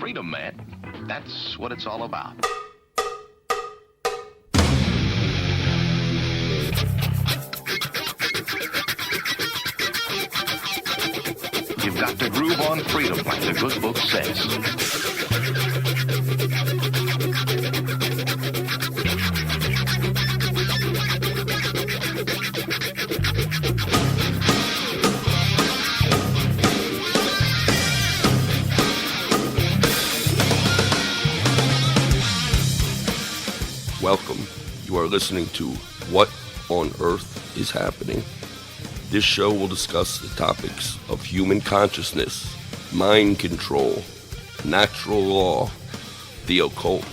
freedom, man. That's what it's all about. You've got to groove on freedom, like the good book says. Welcome. You are listening to What on Earth is Happening. This show will discuss the topics of human consciousness, mind control, natural law, the occult,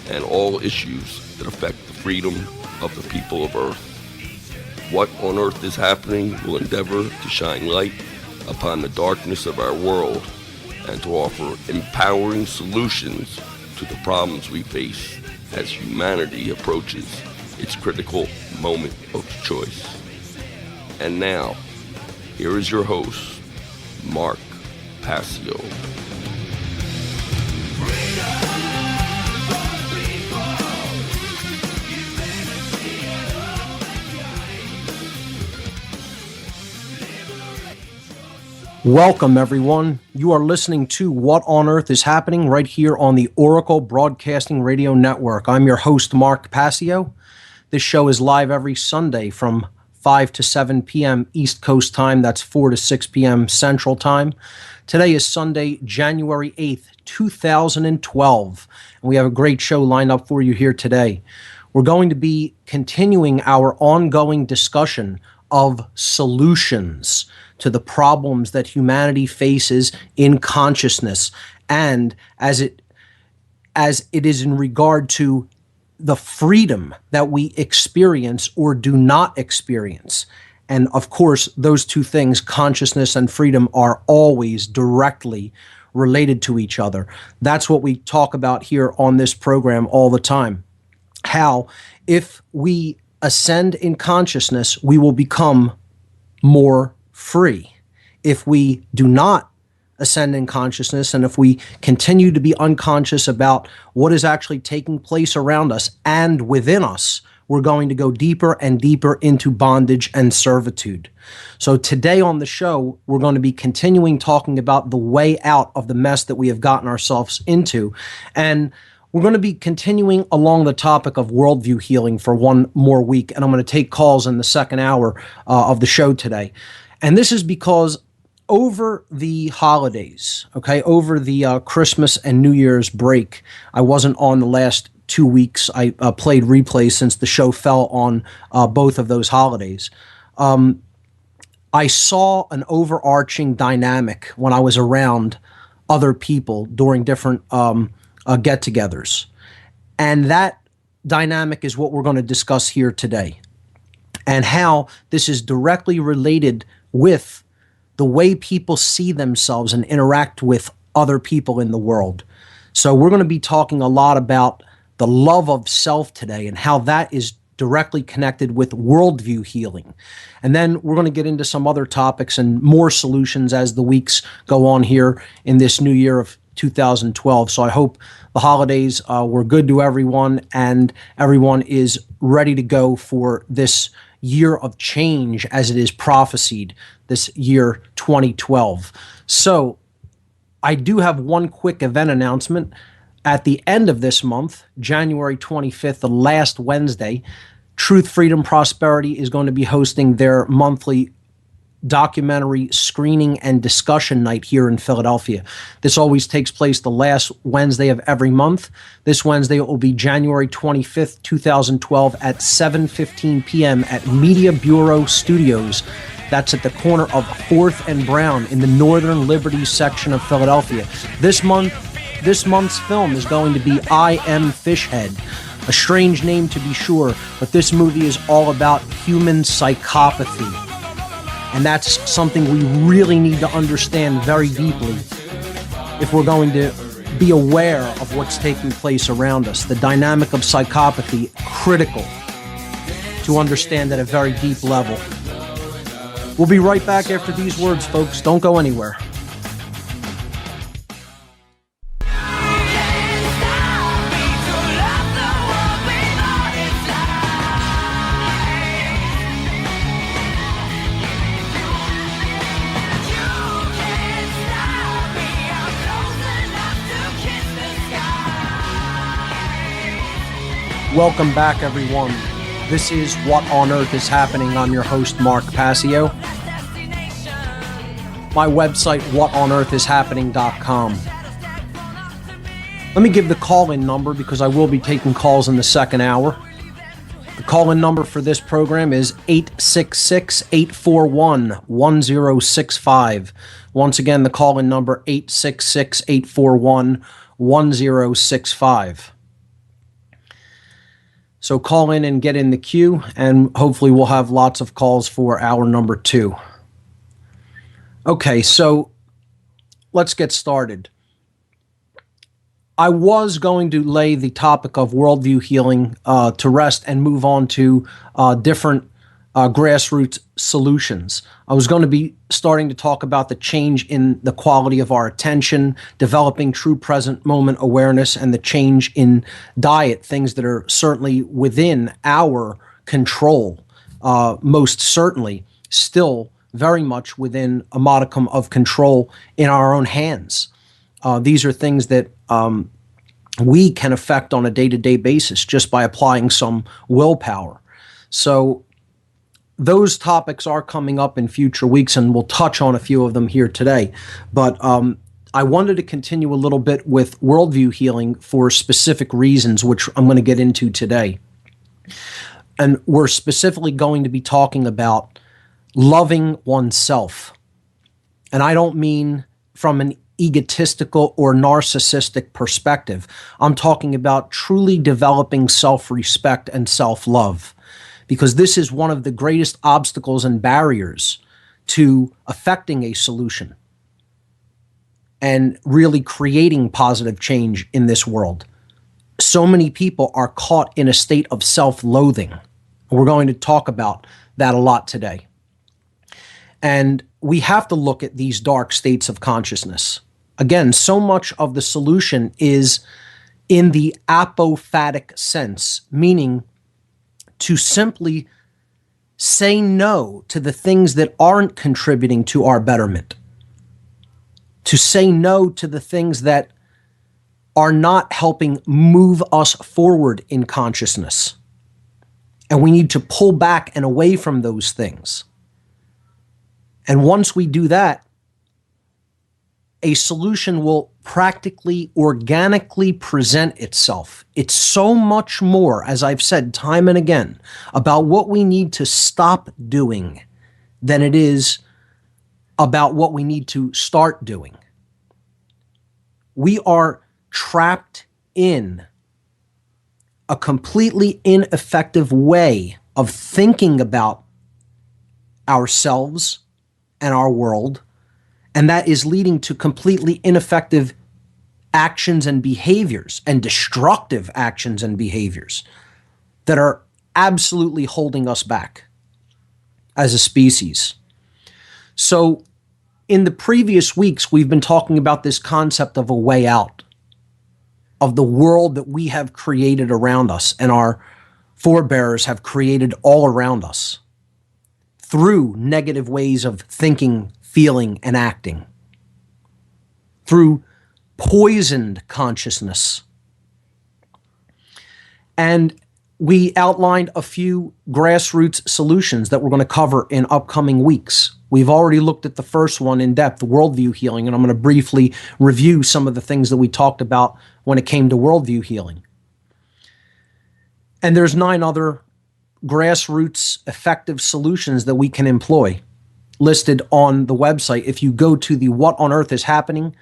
and all issues that affect the freedom of the people of Earth. What on Earth is Happening will endeavor to shine light upon the darkness of our world and to offer empowering solutions to the problems we face as humanity approaches its critical moment of choice. And now, here is your host, Mark Passio. Welcome, everyone. You are listening to What on Earth is Happening right here on the Oracle Broadcasting Radio Network. I'm your host, Mark Passio. This show is live every Sunday from 5 to 7 p.m. East Coast time. That's 4 to 6 p.m. Central time. Today is Sunday, January 8th, 2012. And we have a great show lined up for you here today. We're going to be continuing our ongoing discussion of solutions to the problems that humanity faces in consciousness, and as it is in regard to the freedom that we experience or do not experience. And of course, those two things, consciousness and freedom, are always directly related to each other. That's what we talk about here on this program all the time. How if we ascend in consciousness, we will become more free. If we do not ascend in consciousness, and if we continue to be unconscious about what is actually taking place around us and within us, we're going to go deeper and deeper into bondage and servitude. So today on the show, we're going to be continuing talking about the way out of the mess that we have gotten ourselves into. And we're going to be continuing along the topic of worldview healing for one more week. And I'm going to take calls in the second hour of the show today. And this is because over the holidays, over the Christmas and New Year's break, I wasn't on the last 2 weeks. I played replays since the show fell on both of those holidays. I saw an overarching dynamic when I was around other people during different get-togethers. And that dynamic is what we're going to discuss here today, and how this is directly related with the way people see themselves and interact with other people in the world. So we're going to be talking a lot about the love of self today and how that is directly connected with worldview healing. And then we're going to get into some other topics and more solutions as the weeks go on here in this new year of 2012. So I hope the holidays were good to everyone and everyone is ready to go for this year of change as it is prophesied, this year 2012. So I do have one quick event announcement. At the end of this month, January 25th, the last Wednesday, Truth, Freedom, Prosperity is going to be hosting their monthly documentary screening and discussion night here in Philadelphia. This always takes place the last Wednesday of every month. This Wednesday it will be January 25th, 2012 at 7:15 p.m. at Media Bureau Studios. That's at the corner of 4th and Brown in the Northern Liberty section of Philadelphia. This month's film is going to be I Am Fishhead. A strange name to be sure, but this movie is all about human psychopathy. And that's something we really need to understand very deeply if we're going to be aware of what's taking place around us. The dynamic of psychopathy, critical to understand at a very deep level. We'll be right back after these words, folks. Don't go anywhere. Welcome back, everyone. This is What on Earth is Happening. I'm your host, Mark Passio. My website, whatonearthishappening.com. Let me give the call-in number because I will be taking calls in the second hour. The call-in number for this program is 866-841-1065. Once again, the call-in number 866-841-1065. So call in and get in the queue, and hopefully we'll have lots of calls for hour number 2. Okay, so let's get started. I was going to lay the topic of worldview healing to rest and move on to different grassroots solutions. I was going to be starting to talk about the change in the quality of our attention, developing true present moment awareness, and the change in diet, things that are certainly within our control, most certainly still very much within a modicum of control in our own hands. These are things that we can affect on a day-to-day basis just by applying some willpower. So those topics are coming up in future weeks, and we'll touch on a few of them here today. But I wanted to continue a little bit with worldview healing for specific reasons, which I'm going to get into today. And we're specifically going to be talking about loving oneself. And I don't mean from an egotistical or narcissistic perspective. I'm talking about truly developing self-respect and self-love, because this is one of the greatest obstacles and barriers to affecting a solution and really creating positive change in this world. So many people are caught in a state of self-loathing. We're going to talk about that a lot today. And we have to look at these dark states of consciousness. Again, so much of the solution is in the apophatic sense, meaning to simply say no to the things that aren't contributing to our betterment, to say no to the things that are not helping move us forward in consciousness. And we need to pull back and away from those things. And once we do that, a solution will practically, organically present itself. It's so much more, as I've said time and again, about what we need to stop doing than it is about what we need to start doing. We are trapped in a completely ineffective way of thinking about ourselves and our world, and that is leading to completely ineffective actions and behaviors and destructive actions and behaviors that are absolutely holding us back as a species. So in the previous weeks, we've been talking about this concept of a way out of the world that we have created around us and our forebears have created all around us through negative ways of thinking, feeling, and acting, through poisoned consciousness. And we outlined a few grassroots solutions that we're going to cover in upcoming weeks. We've already looked at the first one in depth, worldview healing, and I'm going to briefly review some of the things that we talked about when it came to worldview healing. And there's 9 other grassroots effective solutions that we can employ listed on the website. If you go to the What on Earth is Happening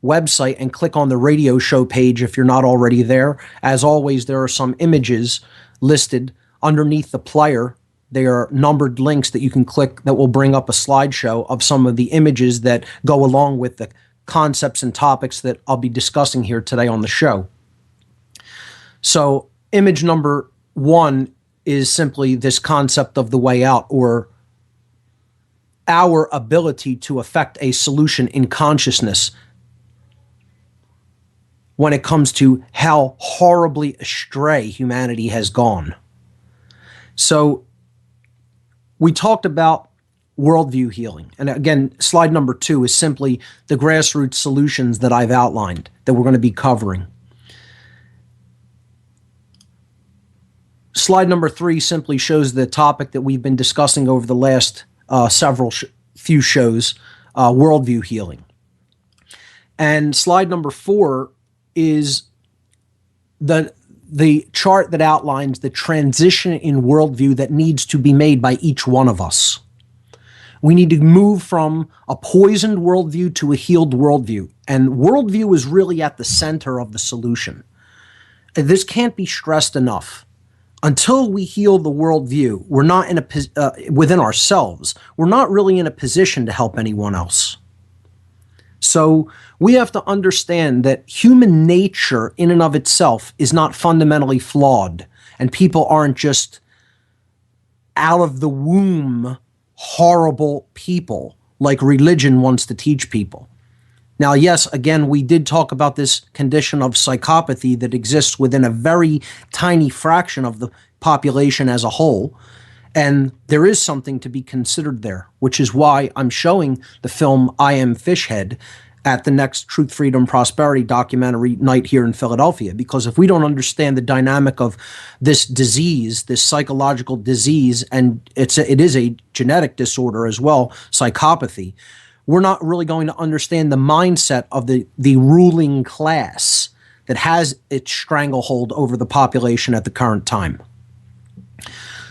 website and click on the radio show page if you're not already there, as always, there are some images listed underneath the player. They are numbered links that you can click that will bring up a slideshow of some of the images that go along with the concepts and topics that I'll be discussing here today on the show. So image number 1 is simply this concept of the way out, or our ability to affect a solution in consciousness when it comes to how horribly astray humanity has gone. So we talked about worldview healing. And again, slide number 2 is simply the grassroots solutions that I've outlined that we're going to be covering. slide number 3 simply shows the topic that we've been discussing over the last few shows, worldview healing. And slide number 4 is the chart that outlines the transition in worldview that needs to be made by each one of us. We need to move from a poisoned worldview to a healed worldview. And worldview is really at the center of the solution. This can't be stressed enough. Until we heal the worldview, we're not within ourselves, we're not really in a position to help anyone else. So we have to understand that human nature in and of itself is not fundamentally flawed, and people aren't just out of the womb horrible people like religion wants to teach people. Now, yes, again, we did talk about this condition of psychopathy that exists within a very tiny fraction of the population as a whole. And there is something to be considered there, which is why I'm showing the film I Am Fishhead at the next Truth, Freedom, Prosperity documentary night here in Philadelphia. Because if we don't understand the dynamic of this disease, this psychological disease, and it is a genetic disorder as well, psychopathy, we're not really going to understand the mindset of the ruling class that has its stranglehold over the population at the current time.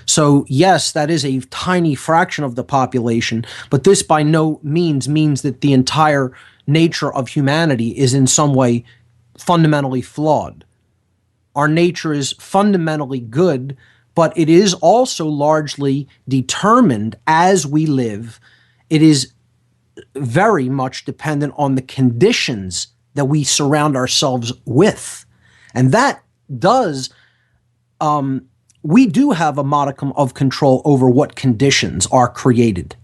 So yes, that is a tiny fraction of the population, but this by no means that the entire nature of humanity is in some way fundamentally flawed. Our nature is fundamentally good, but it is also largely determined as we live. It is very much dependent on the conditions that we surround ourselves with. And that does, we do have a modicum of control over what conditions are created.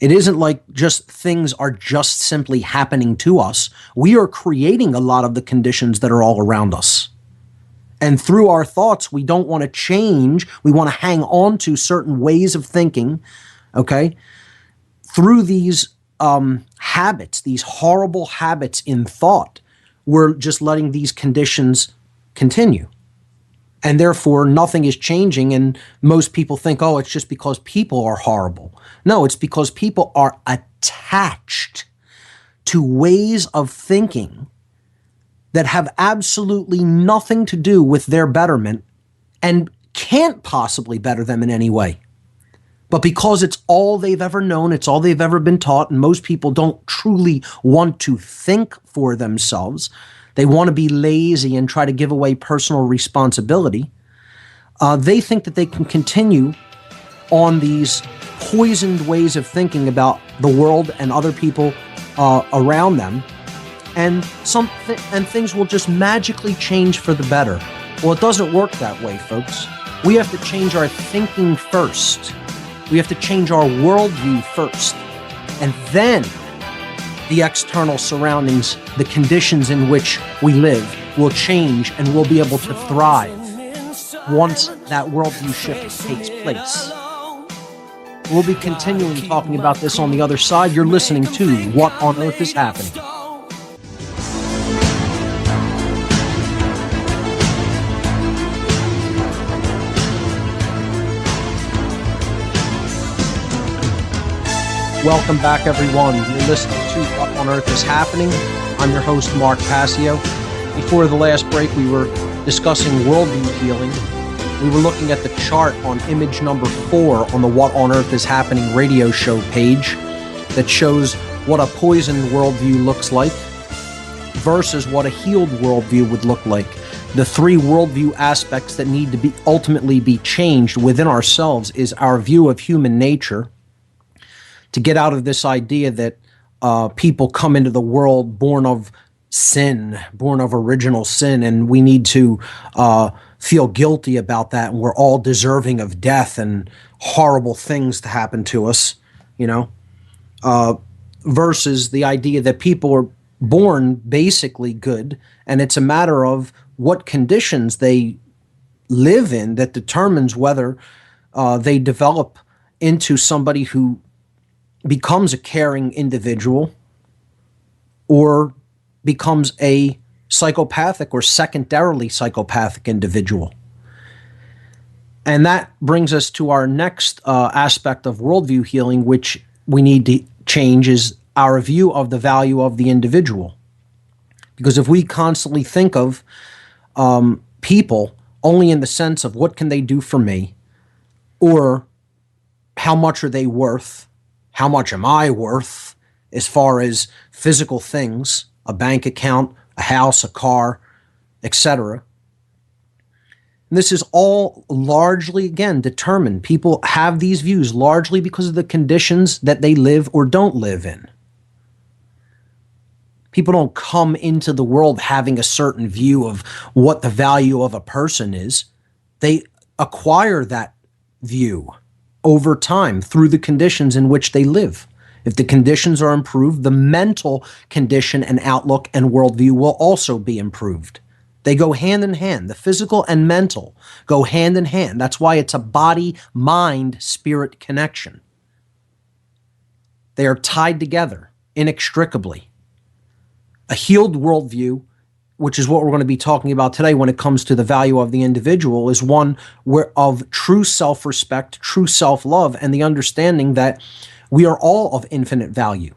It isn't like just things are just simply happening to us. We are creating a lot of the conditions that are all around us. And through our thoughts, we don't want to change. We want to hang on to certain ways of thinking, okay? Through these habits, these horrible habits in thought, we're just letting these conditions continue. And therefore, nothing is changing, and most people think, oh, it's just because people are horrible. No, it's because people are attached to ways of thinking that have absolutely nothing to do with their betterment and can't possibly better them in any way. But because it's all they've ever known, it's all they've ever been taught, and most people don't truly want to think for themselves, they want to be lazy and try to give away personal responsibility. They think that they can continue on these poisoned ways of thinking about the world and other people around them, and things will just magically change for the better. Well, it doesn't work that way, folks. We have to change our thinking first. We have to change our worldview first, and then the external surroundings, the conditions in which we live, will change, and we'll be able to thrive once that worldview shift takes place. We'll be continuing talking about this on the other side. You're listening to What on Earth is Happening? Welcome back, everyone. You're listening to What on Earth is Happening. I'm your host, Mark Passio. Before the last break, we were discussing worldview healing. We were looking at the chart on image number 4 on the What on Earth is Happening radio show page that shows what a poisoned worldview looks like versus what a healed worldview would look like. The 3 worldview aspects that need to be ultimately be changed within ourselves is our view of human nature, to get out of this idea that people come into the world born of sin, born of original sin, and we need to feel guilty about that, and we're all deserving of death and horrible things to happen to us, versus the idea that people are born basically good, and it's a matter of what conditions they live in that determines whether they develop into somebody who becomes a caring individual or becomes a psychopathic or secondarily psychopathic individual. And that brings us to our next aspect of worldview healing, which we need to change, is our view of the value of the individual. Because if we constantly think of people only in the sense of what can they do for me, or how much are they worth, how much am I worth, as far as physical things, a bank account, a house, a car, etc. This is all largely, again, determined. People have these views largely because of the conditions that they live or don't live in. People don't come into the world having a certain view of what the value of a person is. They acquire that view over time through the conditions in which they live. If the conditions are improved, the mental condition and outlook and worldview will also be improved. They go hand in hand. The physical and mental go hand in hand. That's why it's a body, mind, spirit connection. They are tied together inextricably. A healed worldview, which is what we're going to be talking about today when it comes to the value of the individual, is one of true self-respect, true self-love, and the understanding that we are all of infinite value.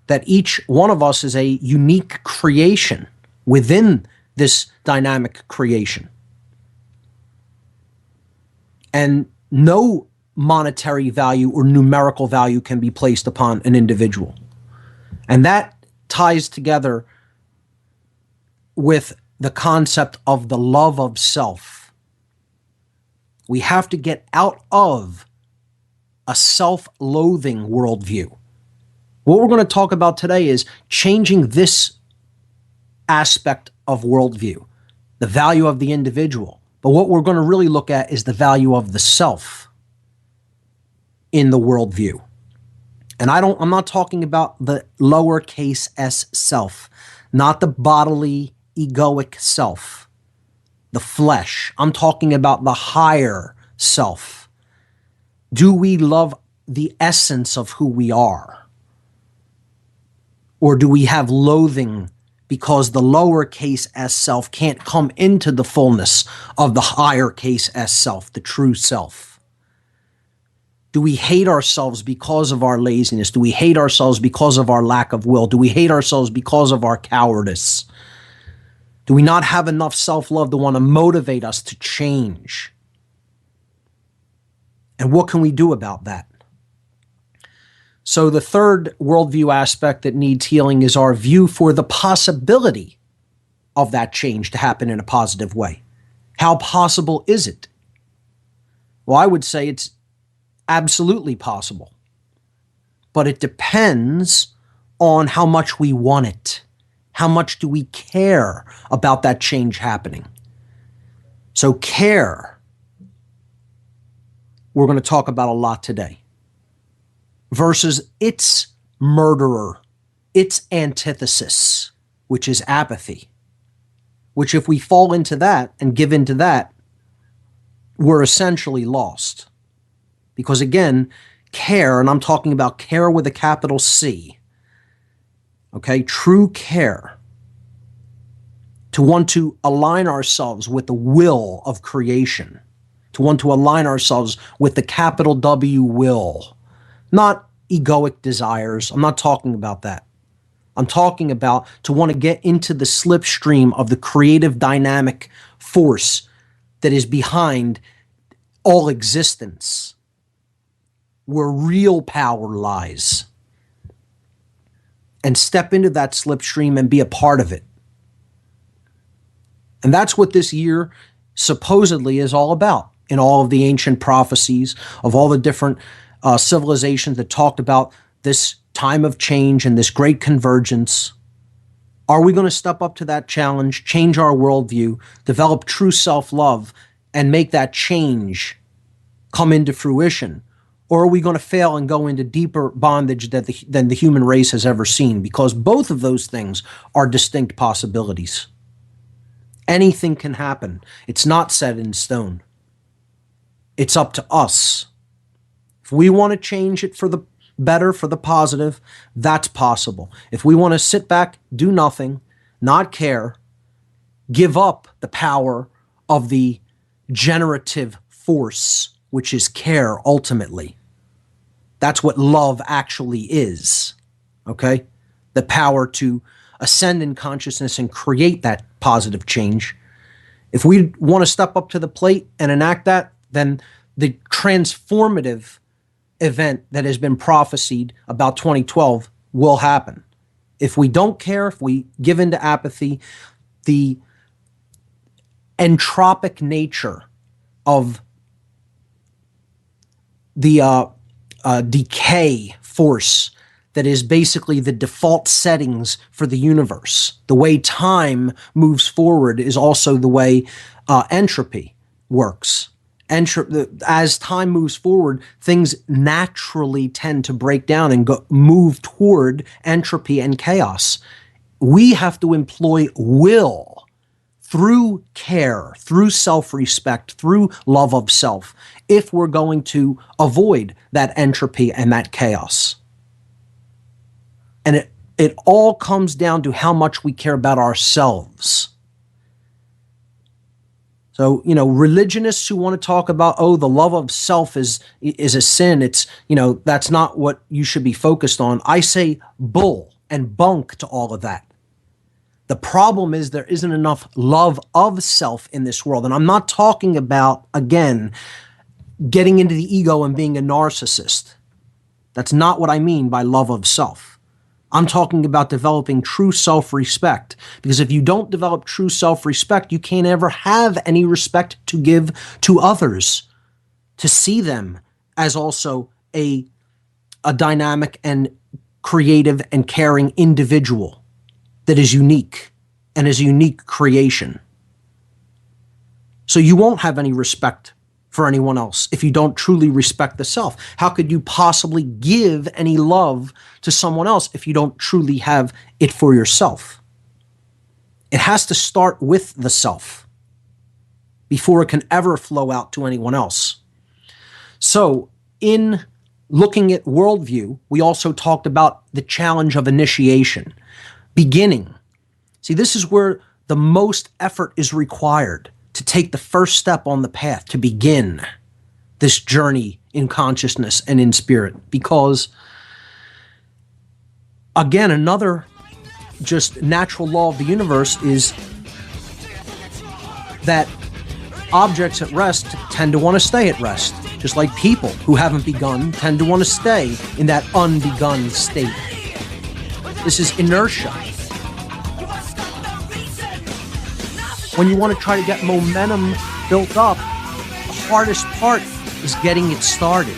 That each one of us is a unique creation within this dynamic creation. And no monetary value or numerical value can be placed upon an individual. And that ties together with the concept of the love of self. We have to get out of a self-loathing worldview. What we're going to talk about today is changing this aspect of worldview, the value of the individual. But what we're going to really look at is the value of the self in the worldview. And I'm not talking about the lowercase s self, not the bodily egoic self, the flesh. I'm talking about the higher self. Do we love the essence of who we are? Or do we have loathing because the lowercase s self can't come into the fullness of the higher case s self, the true self? Do we hate ourselves because of our laziness? Do we hate ourselves because of our lack of will? Do we hate ourselves because of our cowardice? Do we not have enough self-love to want to motivate us to change? And what can we do about that? So the third worldview aspect that needs healing is our view for the possibility of that change to happen in a positive way. How possible is it? Well, I would say it's absolutely possible, but it depends on how much we want it. How much do we care about that change happening? So care, we're going to talk about a lot today, versus its murderer, its antithesis, which is apathy, which if we fall into that and give into that, we're essentially lost. Because again, care, and I'm talking about care with a capital C, okay, true care, to want to align ourselves with the will of creation, to want to align ourselves with the capital W will, not egoic desires. I'm not talking about that. I'm talking about to want to get into the slipstream of the creative dynamic force that is behind all existence, where real power lies, and step into that slipstream and be a part of it. And that's what this year supposedly is all about in all of the ancient prophecies of all the different civilizations that talked about this time of change and this great convergence. Are we going to step up to that challenge, change our worldview, develop true self-love, and make that change come into fruition? Or are we going to fail and go into deeper bondage than the human race has ever seen? Because both of those things are distinct possibilities. Anything can happen. It's not set in stone. It's up to us. If we want to change it for the better, for the positive, that's possible. If we want to sit back, do nothing, not care, give up the power of the generative force, which is care ultimately. That's what love actually is, okay? The power to ascend in consciousness and create that positive change. If we want to step up to the plate and enact that, then the transformative event that has been prophesied about 2012 will happen. If we don't care, if we give into apathy, the entropic nature of the decay force that is basically the default settings for the universe. The way time moves forward is also the way entropy works. As time moves forward, things naturally tend to break down and move toward entropy and chaos. We have to employ will through care, through self-respect, through love of self, if we're going to avoid that entropy and that chaos. And it all comes down to how much we care about ourselves. So, religionists who want to talk about, the love of self is a sin. It's, that's not what you should be focused on. I say bull and bunk to all of that. The problem is there isn't enough love of self in this world. And I'm not talking about, again, getting into the ego and being a narcissist. That's not what I mean by love of self. I'm talking about developing true self-respect, because if you don't develop true self-respect, you can't ever have any respect to give to others, to see them as also a dynamic and creative and caring individual that is unique and is a unique creation. So you won't have any respect for anyone else if you don't truly respect the self. How could you possibly give any love to someone else if you don't truly have it for yourself? It has to start with the self before it can ever flow out to anyone else. So in looking at worldview, we also talked about the challenge of initiation, beginning. See, this is where the most effort is required to take the first step on the path to begin this journey in consciousness and in spirit. Because, again, another just natural law of the universe is that objects at rest tend to want to stay at rest, just like people who haven't begun tend to want to stay in that unbegun state. This is inertia. When you want to try to get momentum built up, the hardest part is getting it started.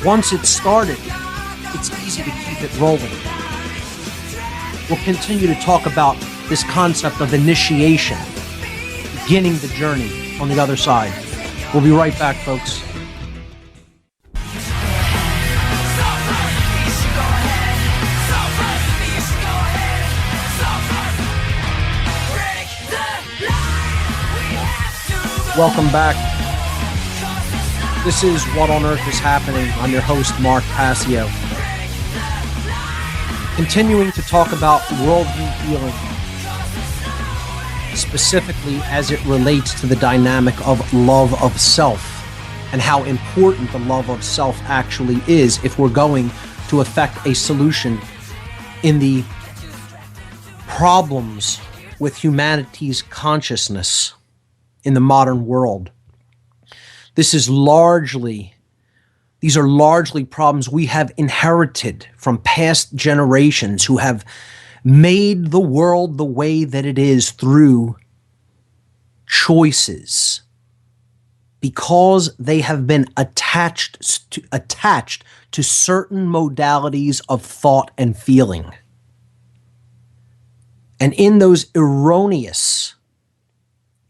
Once it's started, it's easy to keep it rolling. We'll continue to talk about this concept of initiation, beginning the journey on the other side. We'll be right back, folks. Welcome back. This is What on Earth is Happening. I'm your host, Mark Passio. Continuing to talk about worldview healing, specifically as it relates to the dynamic of love of self and how important the love of self actually is if we're going to effect a solution in the problems with humanity's consciousness in the modern world. These are largely problems we have inherited from past generations who have made the world the way that it is through choices, because they have been attached to certain modalities of thought and feeling. And in those erroneous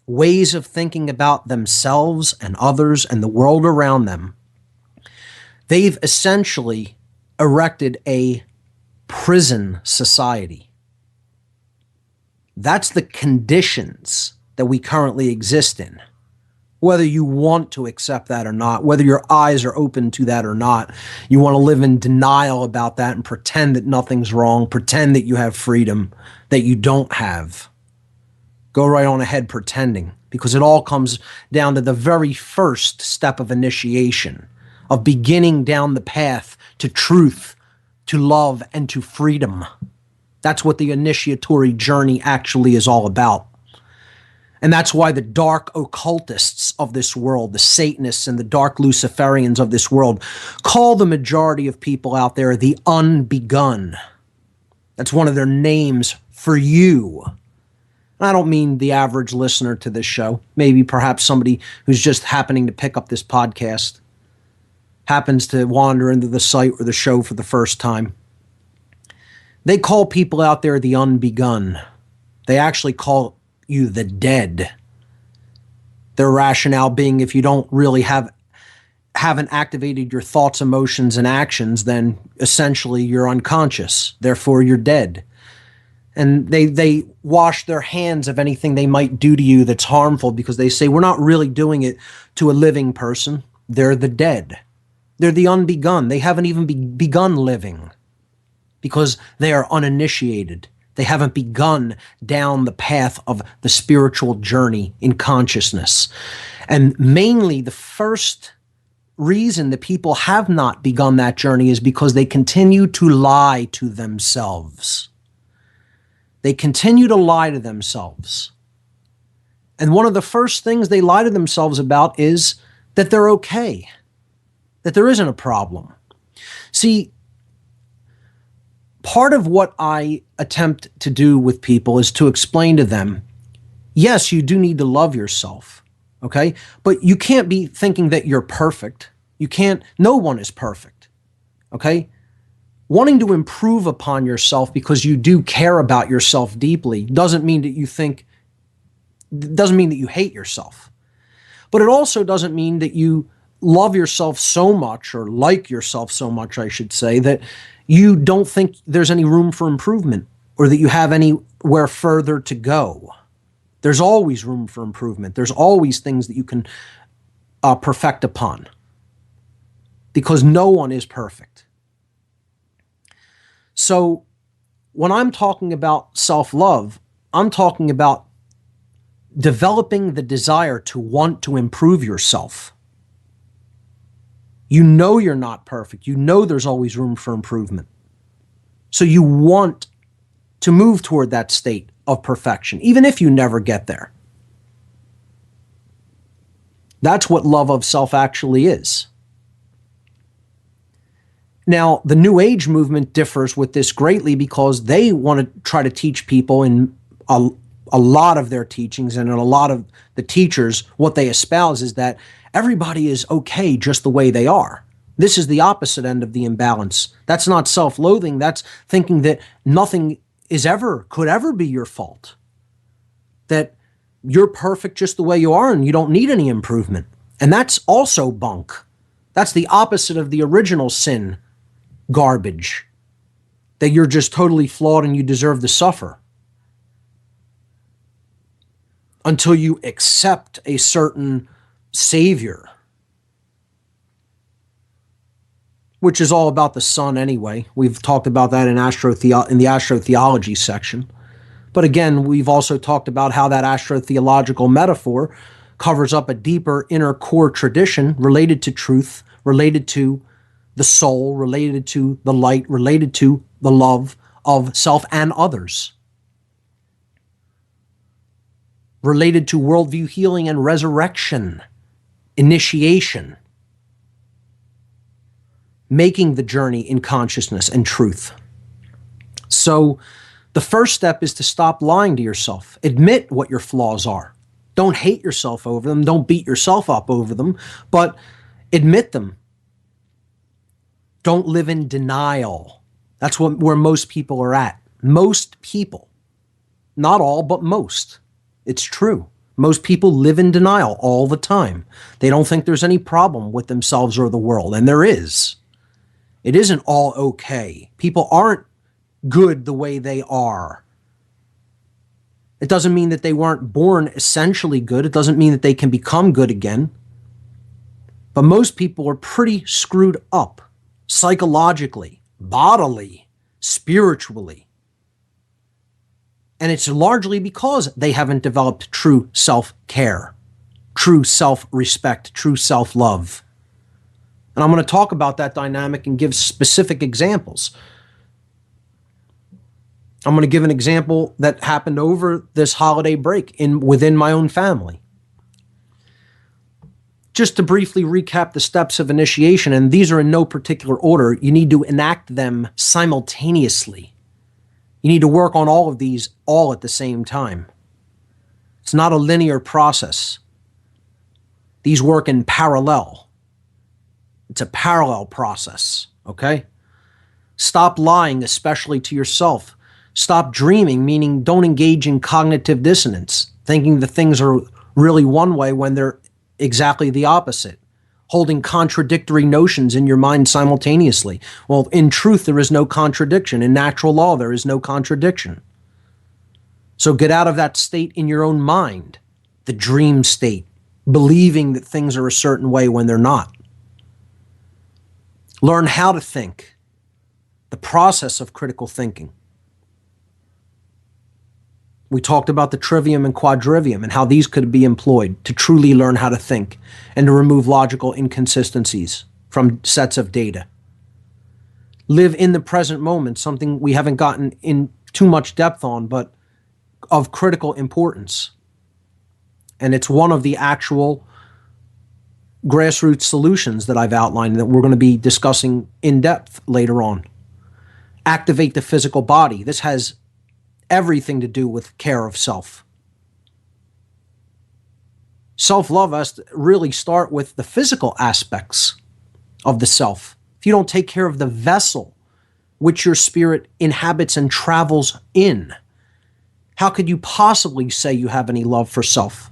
ways of thinking about themselves and others and the world around them, they've essentially erected a prison society. That's the conditions that we currently exist in. Whether you want to accept that or not, whether your eyes are open to that or not, you want to live in denial about that and pretend that nothing's wrong, pretend that you have freedom that you don't have. Go right on ahead pretending. because it all comes down to the very first step of initiation, of beginning down the path to truth, to love, and to freedom. That's what the initiatory journey actually is all about. And that's why the dark occultists of this world, the Satanists and the dark Luciferians of this world, call the majority of people out there the unbegun. That's one of their names for you. I don't mean the average listener to this show. Maybe perhaps somebody who's just happening to pick up this podcast, happens to wander into the site or the show for the first time. They call people out there the unbegun. They actually call you the dead. Their rationale being, if you don't really haven't activated your thoughts, emotions, and actions, then essentially you're unconscious. Therefore, you're dead. And they wash their hands of anything they might do to you that's harmful, because they say, we're not really doing it to a living person. They're the dead. They're the unbegun. They haven't even begun living because they are uninitiated. They haven't begun down the path of the spiritual journey in consciousness. And mainly the first reason that people have not begun that journey is because they continue to lie to themselves. They continue to lie to themselves. And one of the first things they lie to themselves about is that they're okay, that there isn't a problem. See, part of what I attempt to do with people is to explain to them, yes, you do need to love yourself, okay? But you can't be thinking that you're perfect. No one is perfect, okay? Wanting to improve upon yourself because you do care about yourself deeply doesn't mean that you hate yourself. But it also doesn't mean that you love yourself so much, or like yourself so much, I should say, that you don't think there's any room for improvement, or that you have anywhere further to go. There's always room for improvement. There's always things that you can perfect upon, because no one is perfect. So when I'm talking about self-love, I'm talking about developing the desire to want to improve yourself. You know you're not perfect. You know there's always room for improvement. So you want to move toward that state of perfection, even if you never get there. That's what love of self actually is. Now, the New Age movement differs with this greatly, because they want to try to teach people in a lot of their teachings, and in a lot of the teachers, what they espouse is that everybody is okay just the way they are. This is the opposite end of the imbalance. That's not self-loathing. That's thinking that nothing could ever be your fault. That you're perfect just the way you are and you don't need any improvement. And that's also bunk. That's the opposite of the original sin garbage. That you're just totally flawed and you deserve to suffer. Until you accept a certain savior, which is all about the sun anyway. We've talked about that in the astrotheology section. But again, we've also talked about how that astrotheological metaphor covers up a deeper inner core tradition related to truth, related to the soul, related to the light, related to the love of self and others, related to worldview healing and resurrection, initiation, making the journey in consciousness and truth. So the first step is to stop lying to yourself. Admit what your flaws are. Don't hate yourself over them. Don't beat yourself up over them, but admit them. Don't live in denial. That's where most people are at. Most people. Not all, but most. It's true. Most people live in denial all the time. They don't think there's any problem with themselves or the world, and there is. It isn't all okay. People aren't good the way they are. It doesn't mean that they weren't born essentially good. It doesn't mean that they can become good again. But most people are pretty screwed up psychologically, bodily, spiritually. And it's largely because they haven't developed true self-care, true self-respect, true self-love. And I'm going to talk about that dynamic and give specific examples. I'm going to give an example that happened over this holiday break within my own family. Just to briefly recap the steps of initiation, and these are in no particular order, you need to enact them simultaneously. You need to work on all of these all at the same time. It's not a linear process. These work in parallel. It's a parallel process, okay? Stop lying, especially to yourself. Stop dreaming, meaning don't engage in cognitive dissonance, thinking that things are really one way when they're exactly the opposite, holding contradictory notions in your mind simultaneously. Well, in truth, there is no contradiction. In natural law, there is no contradiction. So get out of that state in your own mind, the dream state, believing that things are a certain way when they're not. Learn how to think, the process of critical thinking. We talked about the trivium and quadrivium and how these could be employed to truly learn how to think and to remove logical inconsistencies from sets of data. Live in the present moment, something we haven't gotten in too much depth on, but of critical importance. And it's one of the actual grassroots solutions that I've outlined that we're going to be discussing in depth later on. Activate the physical body. This has everything to do with care of self. Self-love has to really start with the physical aspects of the self. If you don't take care of the vessel which your spirit inhabits and travels in, how could you possibly say you have any love for self?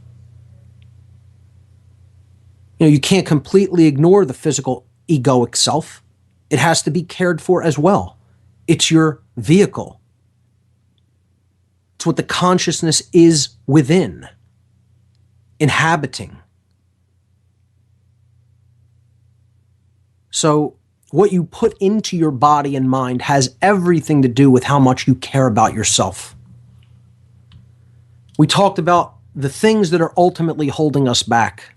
You can't completely ignore the physical egoic self. It has to be cared for as well. It's your vehicle. It's what the consciousness is within, inhabiting. So what you put into your body and mind has everything to do with how much you care about yourself. We talked about the things that are ultimately holding us back.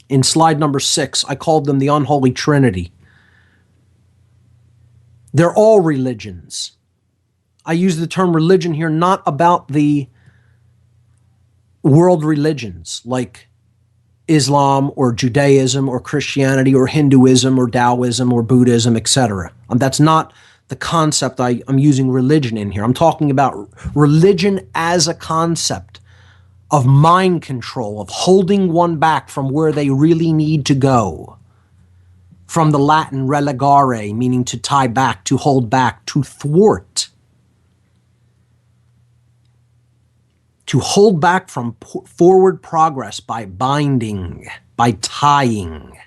In slide number 6, I called them the unholy trinity. They're all religions. I use the term religion here not about the world religions like Islam or Judaism or Christianity or Hinduism or Taoism or Buddhism, etc. That's not the concept I'm using religion in here. I'm talking about religion as a concept of mind control, of holding one back from where they really need to go. From the Latin relegare, meaning to tie back, to hold back, to thwart. To hold back from forward progress by binding, by tying.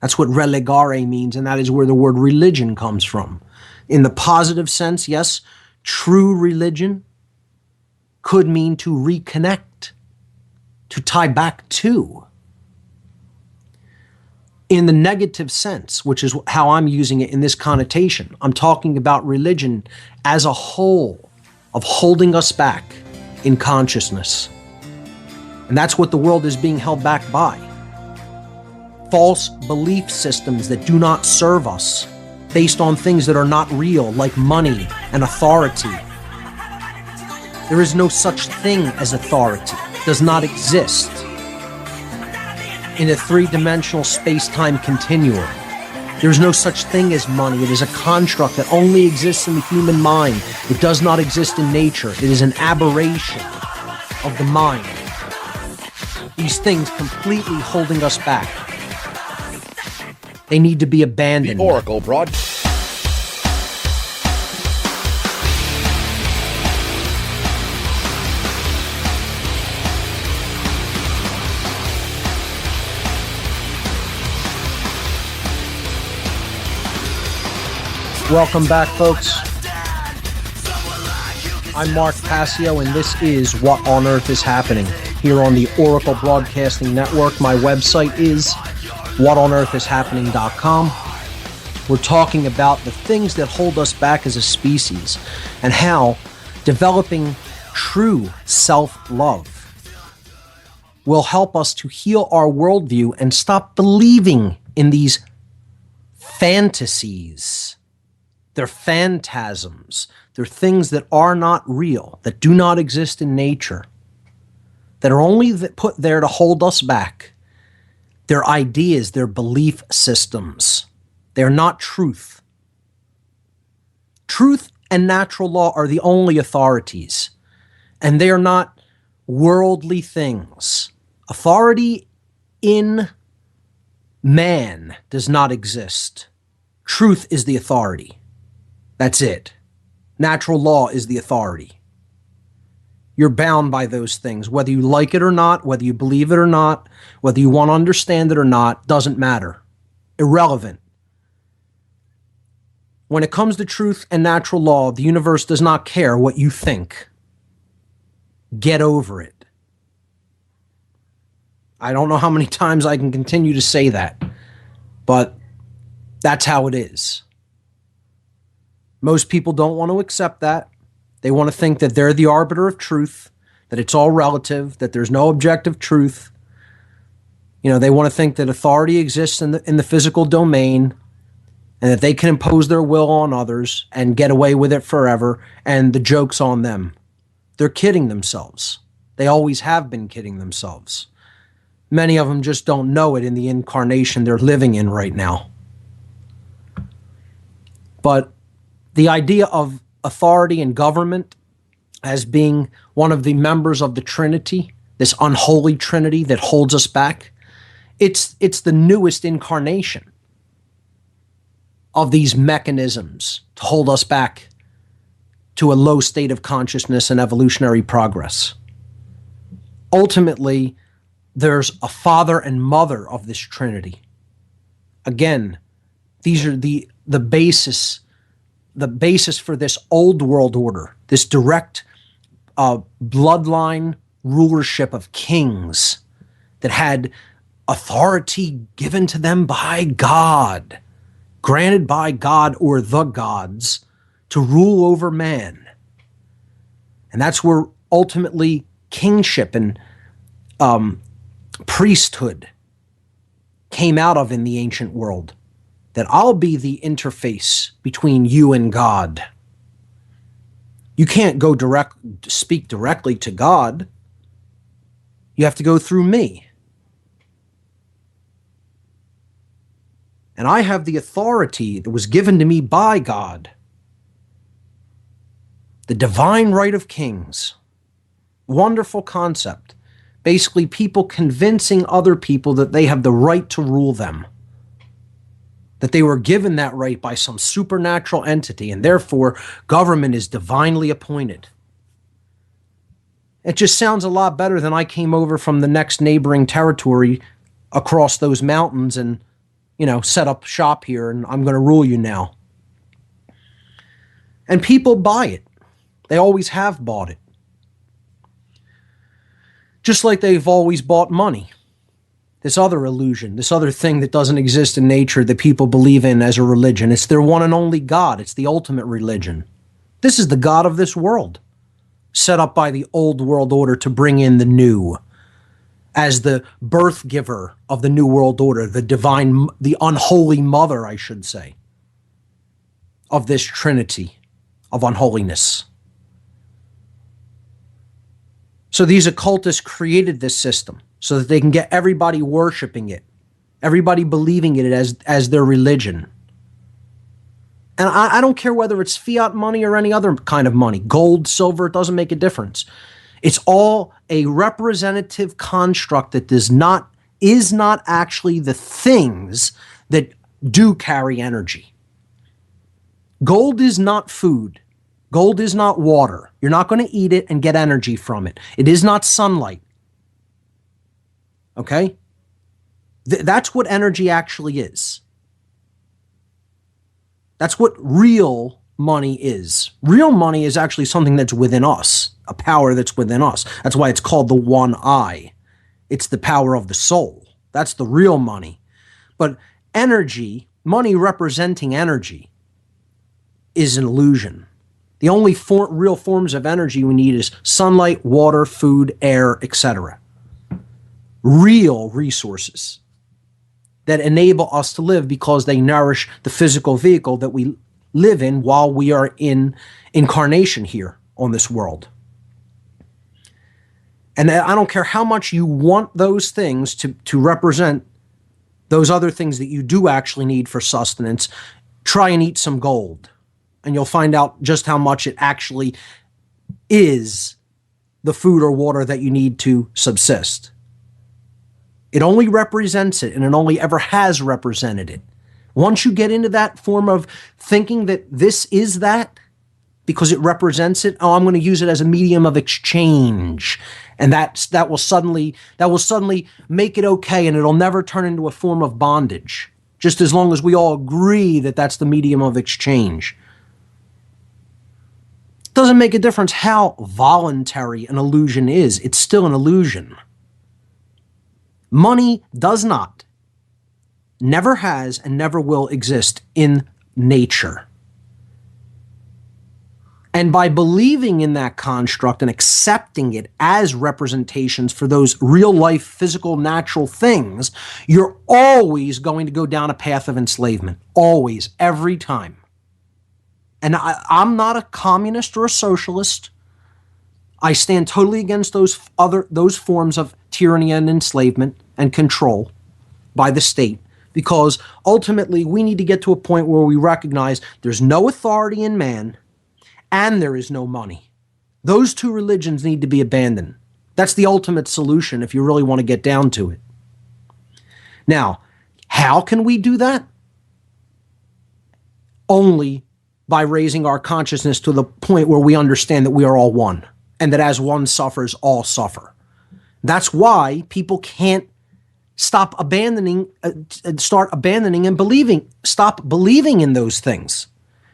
That's what relegare means, and that is where the word religion comes from. In the positive sense, yes, true religion could mean to reconnect, to tie back to. In the negative sense, which is how I'm using it in this connotation, I'm talking about religion as a whole, of holding us back in consciousness. And that's what the world is being held back by. False belief systems that do not serve us, based on things that are not real, like money and authority. There is no such thing as authority. It does not exist in a three-dimensional space-time continuum. There is no such thing as money. It is a construct that only exists in the human mind. It does not exist in nature. It is an aberration of the mind. These things completely holding us back. They need to be abandoned. The Oracle broad. Welcome back, folks. I'm Mark Passio, and this is What on Earth is Happening here on the Oracle Broadcasting Network. My website is whatonearthishappening.com. We're talking about the things that hold us back as a species and how developing true self-love will help us to heal our worldview and stop believing in these fantasies. They're phantasms. They're things that are not real, that do not exist in nature, that are only put there to hold us back. They're ideas, they're belief systems. They're not truth. Truth and natural law are the only authorities, and they are not worldly things. Authority in man does not exist. Truth is the authority. That's it. Natural law is the authority. You're bound by those things, whether you like it or not, whether you believe it or not, whether you want to understand it or not, doesn't matter. Irrelevant. When it comes to truth and natural law, the universe does not care what you think. Get over it. I don't know how many times I can continue to say that, but that's how it is. Most people don't want to accept that. They want to think that they're the arbiter of truth, that it's all relative, that there's no objective truth. You know, they want to think that authority exists in the physical domain and that they can impose their will on others and get away with it forever, and the joke's on them. They're kidding themselves. They always have been kidding themselves. Many of them just don't know it in the incarnation they're living in right now. But the idea of authority and government as being one of the members of the Trinity, this unholy Trinity that holds us back, it's the newest incarnation of these mechanisms to hold us back to a low state of consciousness and evolutionary progress. Ultimately, there's a father and mother of this Trinity. Again, these are the basis for this old world order, this direct bloodline rulership of kings that had authority given to them by God, granted by God or the gods to rule over man. And that's where ultimately kingship and priesthood came out of in the ancient world. That I'll be the interface between you and God. You can't speak directly to God. You have to go through me. And I have the authority that was given to me by God. The divine right of kings. Wonderful concept. Basically, people convincing other people that they have the right to rule them. That they were given that right by some supernatural entity, and therefore government is divinely appointed. It just sounds a lot better than I came over from the next neighboring territory across those mountains and, set up shop here and I'm going to rule you now. And people buy it. They always have bought it. Just like they've always bought money. This other illusion, this other thing that doesn't exist in nature that people believe in as a religion. It's their one and only God. It's the ultimate religion. This is the God of this world, set up by the old world order to bring in the new, as the birth giver of the new world order, the divine, the unholy mother, I should say, of this trinity of unholiness. So these occultists created this system so that they can get everybody worshiping it, everybody believing it as their religion. And I don't care whether it's fiat money or any other kind of money, gold, silver, it doesn't make a difference. It's all a representative construct that is not actually the things that do carry energy. Gold is not food. Gold is not water. You're not going to eat it and get energy from it. It is not sunlight. Okay? That's what energy actually is. That's what real money is. Real money is actually something that's within us, a power that's within us. That's why it's called the one eye. It's the power of the soul. That's the real money. But energy, money representing energy, is an illusion. The only real forms of energy we need is sunlight, water, food, air, etc. Real resources that enable us to live because they nourish the physical vehicle that we live in while we are in incarnation here on this world. And I don't care how much you want those things to represent those other things that you do actually need for sustenance. Try and eat some gold, and you'll find out just how much it actually is the food or water that you need to subsist. It only represents it, and it only ever has represented it. Once you get into that form of thinking that this is that, because it represents it, oh, I'm going to use it as a medium of exchange, and that will suddenly make it okay, and it'll never turn into a form of bondage, just as long as we all agree that that's the medium of exchange. It doesn't make a difference how voluntary an illusion is. It's still an illusion. Money does not, never has, and never will exist in nature. And by believing in that construct and accepting it as representations for those real life, physical, natural things, you're always going to go down a path of enslavement. Always, every time. And I'm not a communist or a socialist. I stand totally against those forms of tyranny and enslavement and control by the state, because ultimately we need to get to a point where we recognize there's no authority in man and there is no money. Those two religions need to be abandoned. That's the ultimate solution if you really want to get down to it. Now, how can we do that? Only by raising our consciousness to the point where we understand that we are all one, and that as one suffers, all suffer. That's why people can't start abandoning and stop believing in those things,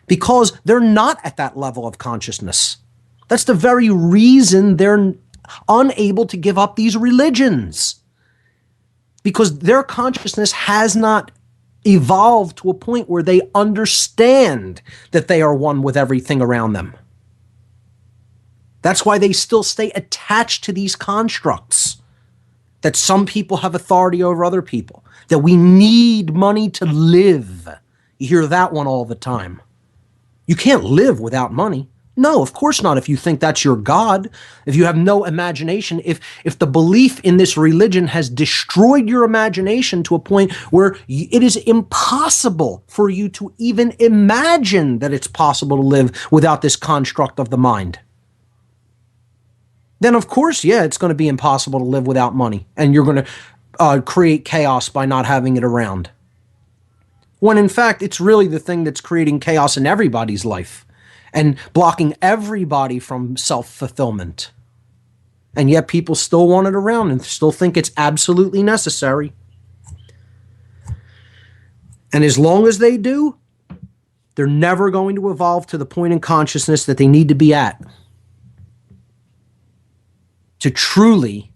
because they're not at that level of consciousness. That's the very reason they're unable to give up these religions, because their consciousness has not evolved to a point where they understand that they are one with everything around them. That's why they still stay attached to these constructs, that some people have authority over other people, that we need money to live. You hear that one all the time. You can't live without money. No, of course not, if you think that's your God, if you have no imagination, if the belief in this religion has destroyed your imagination to a point where it is impossible for you to even imagine that it's possible to live without this construct of the mind. Then of course, yeah, it's going to be impossible to live without money, and you're going to create chaos by not having it around. When in fact, it's really the thing that's creating chaos in everybody's life and blocking everybody from self-fulfillment. And yet people still want it around and still think it's absolutely necessary. And as long as they do, they're never going to evolve to the point in consciousness that they need to be at to truly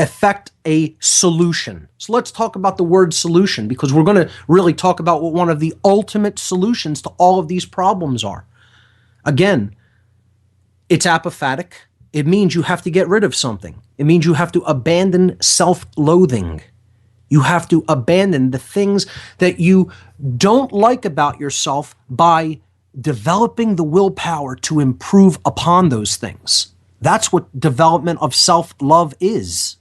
affect a solution. So let's talk about the word solution, because we're going to really talk about what one of the ultimate solutions to all of these problems are. Again, it's apophatic. It means you have to get rid of something. It means you have to abandon self-loathing. You have to abandon the things that you don't like about yourself by developing the willpower to improve upon those things. That's what development of self-love is.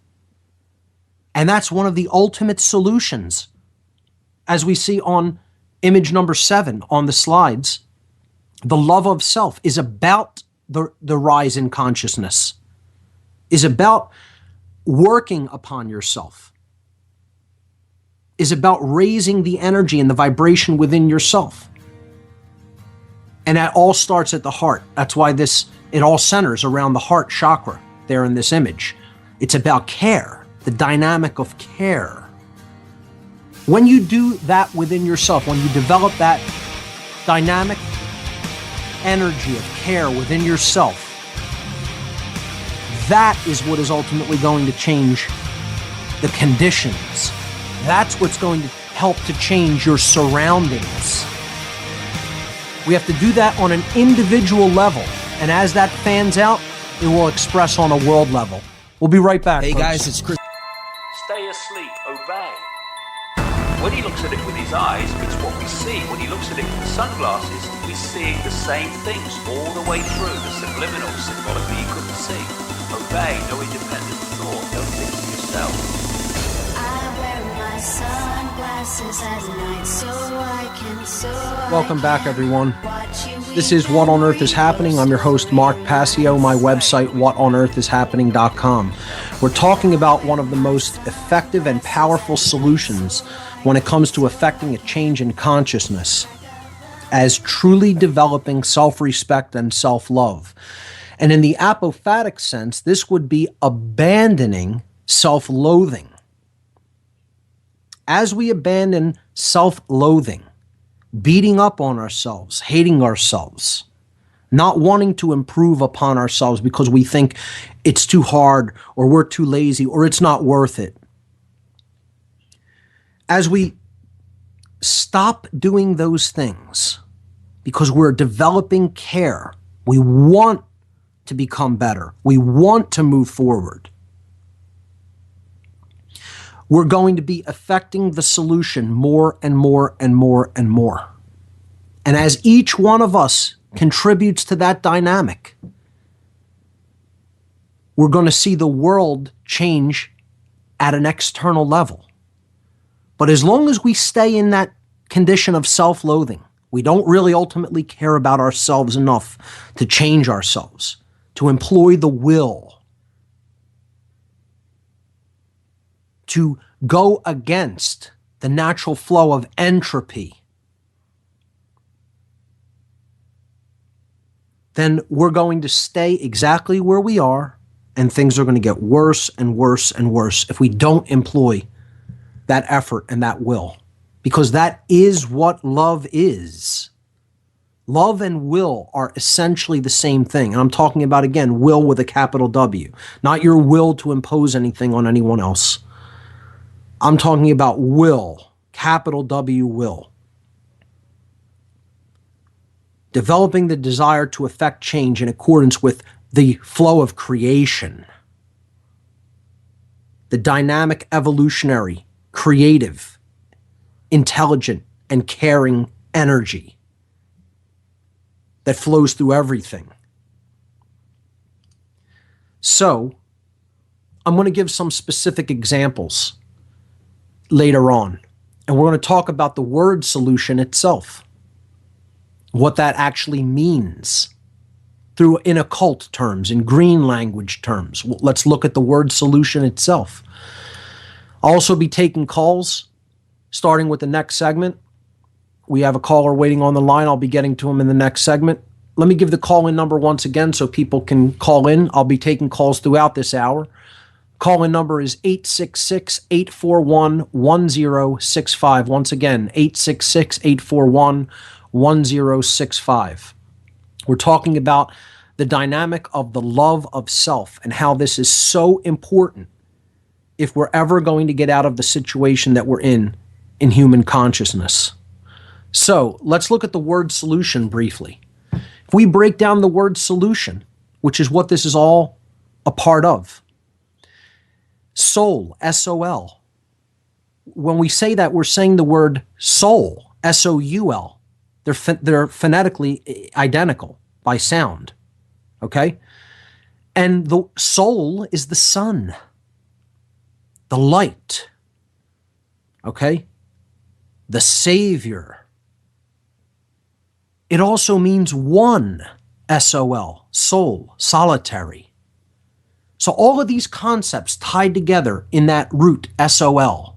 And that's one of the ultimate solutions. As we see on image number 7 on the slides, the love of self is about the rise in consciousness, is about working upon yourself, is about raising the energy and the vibration within yourself. And that all starts at the heart. That's why it all centers around the heart chakra there in this image. It's about care. The dynamic of care. When you do that within yourself, when you develop that dynamic energy of care within yourself, that is what is ultimately going to change the conditions. That's what's going to help to change your surroundings. We have to do that on an individual level. And as that fans out, it will express on a world level. We'll be right back. Hey folks. guys, it's Chris. Stay asleep, obey. When he looks at it with his eyes, it's what we see. When he looks at it with the sunglasses, we're seeing the same things all the way through. The subliminal, symbolically you couldn't see. Obey, no independent thought, don't think for yourself. I wear my sunglasses at night so I can Welcome back, everyone. This is What on Earth is Happening. I'm your host, Mark Passio. My website, whatonearthishappening.com. We're talking about one of the most effective and powerful solutions when it comes to effecting a change in consciousness as truly developing self-respect and self-love. And in the apophatic sense, this would be abandoning self-loathing. As we abandon self-loathing, beating up on ourselves, hating ourselves, not wanting to improve upon ourselves because we think it's too hard or we're too lazy or it's not worth it. As we stop doing those things because we're developing care, we want to become better, we want to move forward, we're going to be affecting the solution more and more and more and more. And as each one of us contributes to that dynamic, we're going to see the world change at an external level. But as long as we stay in that condition of self-loathing, we don't really ultimately care about ourselves enough to change ourselves, to employ the will, to go against the natural flow of entropy, then we're going to stay exactly where we are, and things are going to get worse and worse and worse if we don't employ that effort and that will. Because that is what love is. Love and will are essentially the same thing. And I'm talking about, again, will with a capital W, not your will to impose anything on anyone else. I'm talking about will, capital W, will. Developing the desire to effect change in accordance with the flow of creation. The dynamic, evolutionary, creative, intelligent, and caring energy that flows through everything. So, I'm going to give some specific examples later on. And we're going to talk about the word solution itself, what that actually means in occult terms, in green language terms. Let's look at the word solution itself. I'll also be taking calls, starting with the next segment. We have a caller waiting on the line. I'll be getting to him in the next segment. Let me give the call-in number once again so people can call in. I'll be taking calls throughout this hour. Call-in number is 866-841-1065. Once again, 866-841-1065. We're talking about the dynamic of the love of self and how this is so important if we're ever going to get out of the situation that we're in human consciousness. So let's look at the word solution briefly. If we break down the word solution, which is what this is all a part of, soul, S-O-L. When we say that, we're saying the word soul, S-O-U-L. They're phonetically identical by sound, okay? And the soul is the sun, the light, okay? The Savior. It also means one, S-O-L, soul, solitary. So all of these concepts tied together in that root, S-O-L,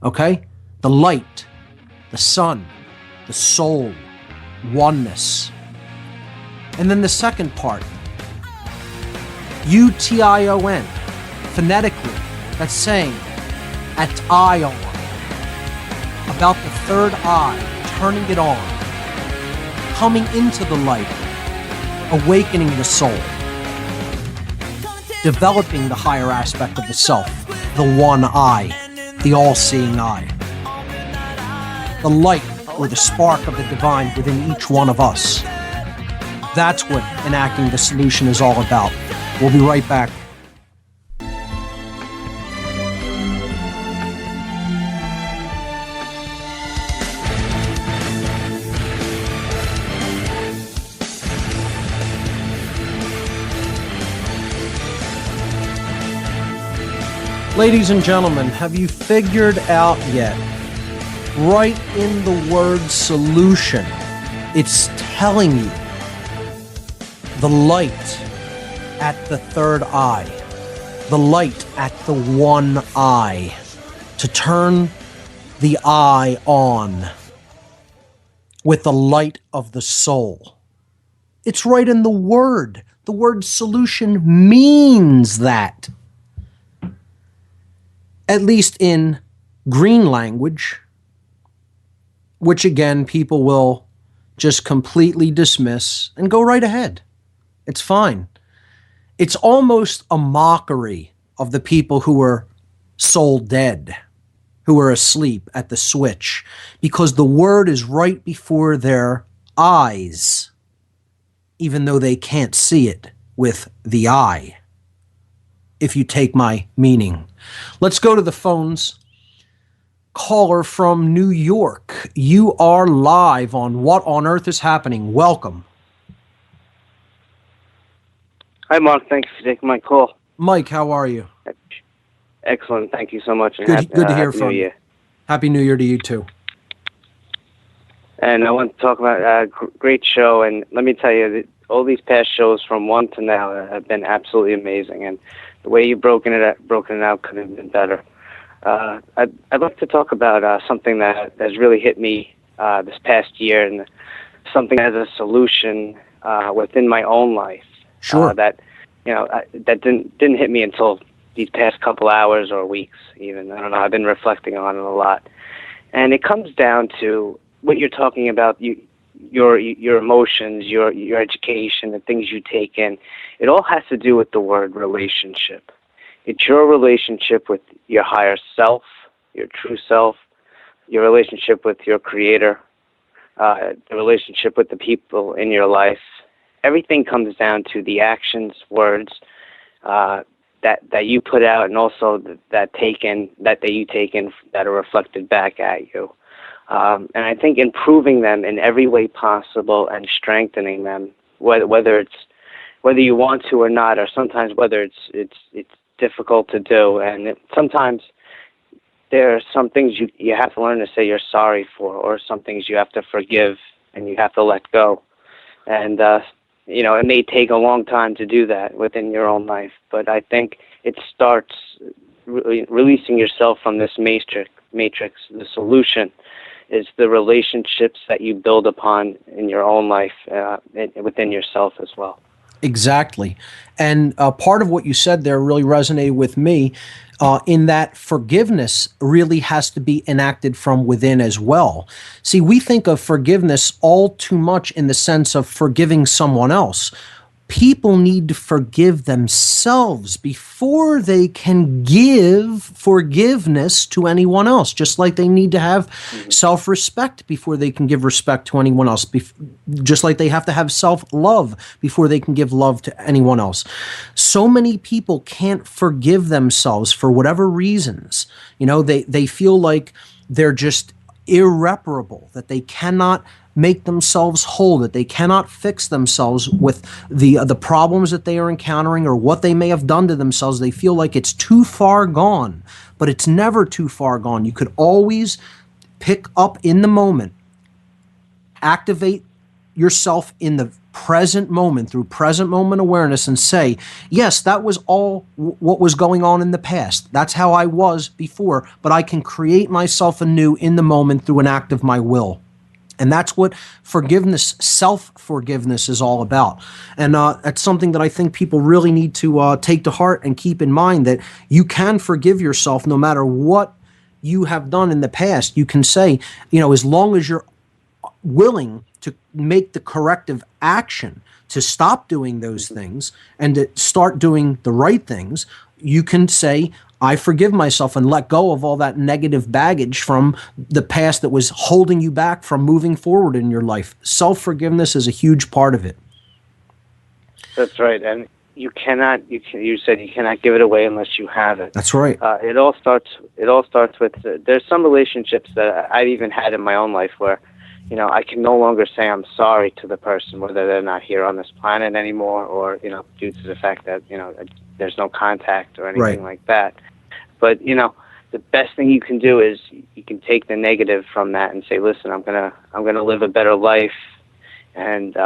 okay? The light, the sun, the soul, oneness. And then the second part, U-T-I-O-N, phonetically, that's saying at-ion, about the third eye, turning it on, coming into the light, awakening the soul, developing the higher aspect of the self, the one eye, the all-seeing eye. The light or the spark of the divine within each one of us. That's what enacting the solution is all about. We'll be right back. Ladies and gentlemen, have you figured out yet? Right in the word solution, it's telling you the light at the third eye, the light at the one eye, to turn the eye on with the light of the soul. It's right in the word. The word solution means that. At least in green language, which again, people will just completely dismiss and go right ahead. It's fine. It's almost a mockery of the people who are soul dead, who are asleep at the switch, because the word is right before their eyes, even though they can't see it with the eye, if you take my meaning. Let's go to the phones. Caller from New York. You are live on What on Earth is Happening. Welcome. Hi, Mark. Thanks for taking my call. Mike, how are you? Excellent. Thank you so much. And Good to hear Happy from New you. Year. Happy New Year to you too. And I want to talk about a great show. And let me tell you, that all these past shows from one to now have been absolutely amazing. And the way you've broken it out could have been better. I'd like to talk about something that has really hit me this past year, and something as a solution within my own life. Sure. That didn't hit me until these past couple hours or weeks, even. I don't know. I've been reflecting on it a lot, and it comes down to what you're talking about. Your emotions, your education, the things you take in. It all has to do with the word relationship. It's your relationship with your higher self, your true self, your relationship with your creator, the relationship with the people in your life. Everything comes down to the actions, words that you put out, and also that you take in that are reflected back at you. And I think improving them in every way possible and strengthening them, whether you want to or not, or sometimes whether it's difficult to do. And sometimes there are some things you have to learn to say you're sorry for, or some things you have to forgive and you have to let go. And it may take a long time to do that within your own life, but I think it starts releasing yourself from this matrix. The solution is the relationships that you build upon in your own life, within yourself as well. Exactly. And part of what you said there really resonated with me, in that forgiveness really has to be enacted from within as well. See, we think of forgiveness all too much in the sense of forgiving someone else. People need to forgive themselves before they can give forgiveness to anyone else, just like they need to have self-respect before they can give respect to anyone else, just like they have to have self-love before they can give love to anyone else. So many people can't forgive themselves for whatever reasons. They feel like they're just irreparable, that they cannot make themselves whole, that they cannot fix themselves with the problems that they are encountering or what they may have done to themselves. They feel like it's too far gone, but it's never too far gone. You could always pick up in the moment, activate yourself in the present moment through present moment awareness and say, yes, that was all what was going on in the past. That's how I was before, but I can create myself anew in the moment through an act of my will. And that's what forgiveness, self-forgiveness is all about. And that's something that I think people really need to take to heart and keep in mind, that you can forgive yourself no matter what you have done in the past. You can say, as long as you're willing to make the corrective action to stop doing those things and to start doing the right things, you can say, I forgive myself, and let go of all that negative baggage from the past that was holding you back from moving forward in your life. Self-forgiveness is a huge part of it. That's right, and you said you cannot give it away unless you have it. That's right. It all starts with there's some relationships that I've even had in my own life where, I can no longer say I'm sorry to the person, whether they're not here on this planet anymore, or due to the fact that there's no contact or anything like that. But the best thing you can do is you can take the negative from that and say, listen, I'm gonna live a better life, and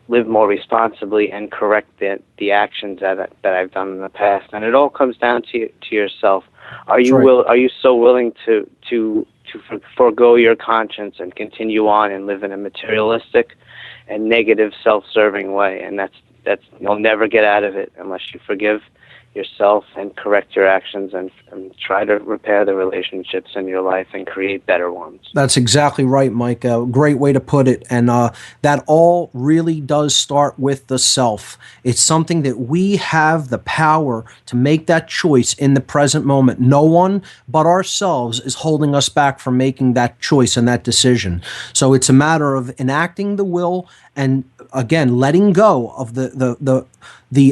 live more responsibly, and correct the actions that I've done in the past. And it all comes down to yourself. Are you so willing to forego your conscience and continue on and live in a materialistic and negative, self-serving way? And that's you'll never get out of it unless you forgive yourself and correct your actions and try to repair the relationships in your life and create better ones. That's exactly right, Mike. A great way to put it. And that all really does start with the self. It's something that we have the power to make that choice in the present moment. No one but ourselves is holding us back from making that choice and that decision. So it's a matter of enacting the will and, again, letting go of the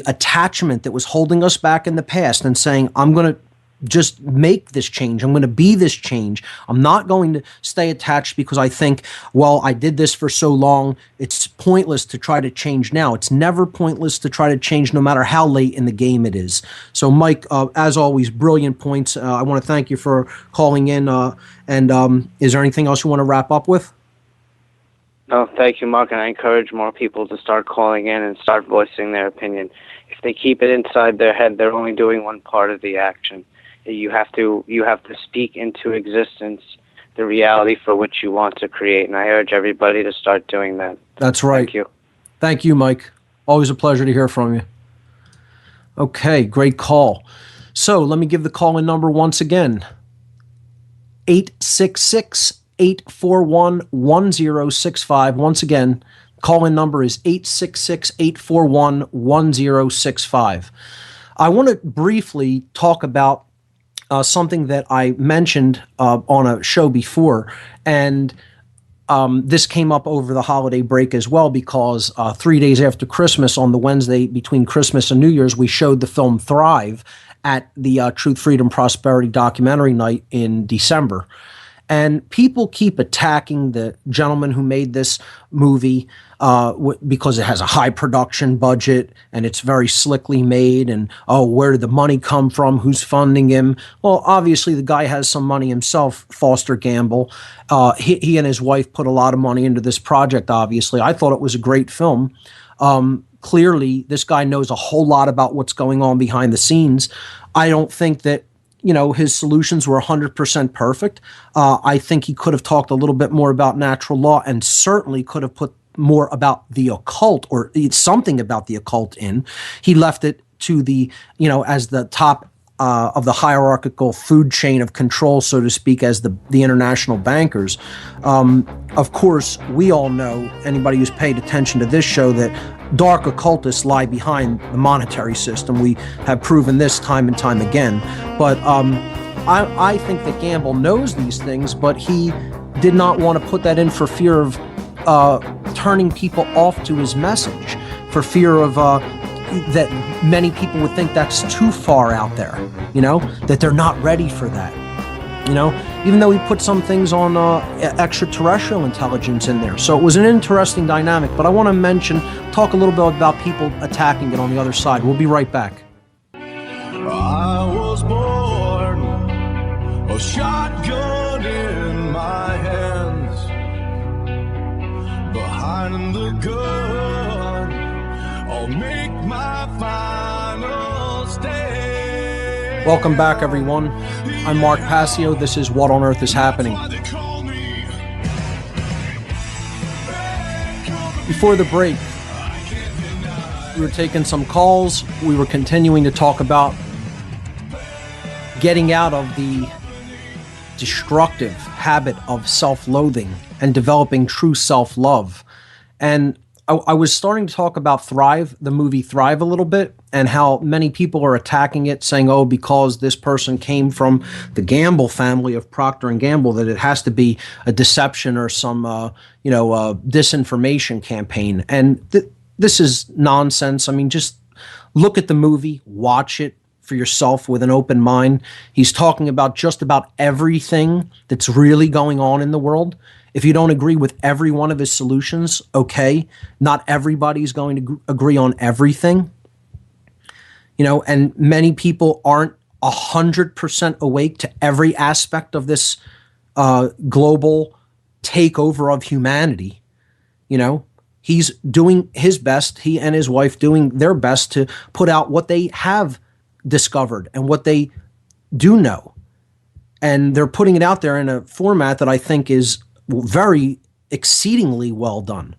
attachment that was holding us back in the past and saying, I'm going to just make this change. I'm going to be this change. I'm not going to stay attached because I think, well, I did this for so long, it's pointless to try to change now. It's never pointless to try to change, no matter how late in the game it is. So, Mike, as always, brilliant points. I want to thank you for calling in. And is there anything else you want to wrap up with? No, thank you, Mark, and I encourage more people to start calling in and start voicing their opinion. If they keep it inside their head, they're only doing one part of the action. You have to speak into existence the reality for which you want to create, and I urge everybody to start doing that. That's right. Thank you. Thank you, Mike. Always a pleasure to hear from you. Okay, great call. So let me give the call-in number once again. 866-841-1065. Once again, call-in number is 866-841-1065. I want to briefly talk about something that I mentioned on a show before, and this came up over the holiday break as well, because 3 days after Christmas, on the Wednesday between Christmas and New Year's, we showed the film Thrive at the Truth, Freedom, Prosperity documentary night in December. And people keep attacking the gentleman who made this movie because it has a high production budget and it's very slickly made. And, oh, where did the money come from? Who's funding him? Well, obviously, the guy has some money himself, Foster Gamble. He and his wife put a lot of money into this project, obviously. I thought it was a great film. Clearly, this guy knows a whole lot about what's going on behind the scenes. I don't think that his solutions were 100% perfect. I think he could have talked a little bit more about natural law, and certainly could have put more about the occult, or something about the occult in. He left it to the, as the top of the hierarchical food chain of control, so to speak, as the international bankers. Of course, we all know, anybody who's paid attention to this show, that dark occultists lie behind the monetary system. We have proven this time and time again. But I think that Gamble knows these things, but he did not want to put that in for fear of turning people off to his message, for fear of that many people would think that's too far out there, that they're not ready for that. Even though he put some things on extraterrestrial intelligence in there. So it was an interesting dynamic, but I want to talk a little bit about people attacking it on the other side. We'll be right back. I was born, a shotgun in my hands, behind the gun, I'll make my final stand. Welcome back, everyone. I'm Mark Passio. This is What on Earth is Happening. Before the break, we were taking some calls. We were continuing to talk about getting out of the destructive habit of self-loathing and developing true self-love. And I was starting to talk about Thrive, the movie Thrive, a little bit, and how many people are attacking it, saying, "Oh, because this person came from the Gamble family of Procter and Gamble, that it has to be a deception or some, disinformation campaign." And this is nonsense. I mean, just look at the movie, watch it for yourself with an open mind. He's talking about just about everything that's really going on in the world. If you don't agree with every one of his solutions, okay, not everybody's going to agree on everything. And many people aren't 100% awake to every aspect of this global takeover of humanity. He's doing his best, he and his wife doing their best to put out what they have discovered and what they do know. And they're putting it out there in a format that I think is very exceedingly well done.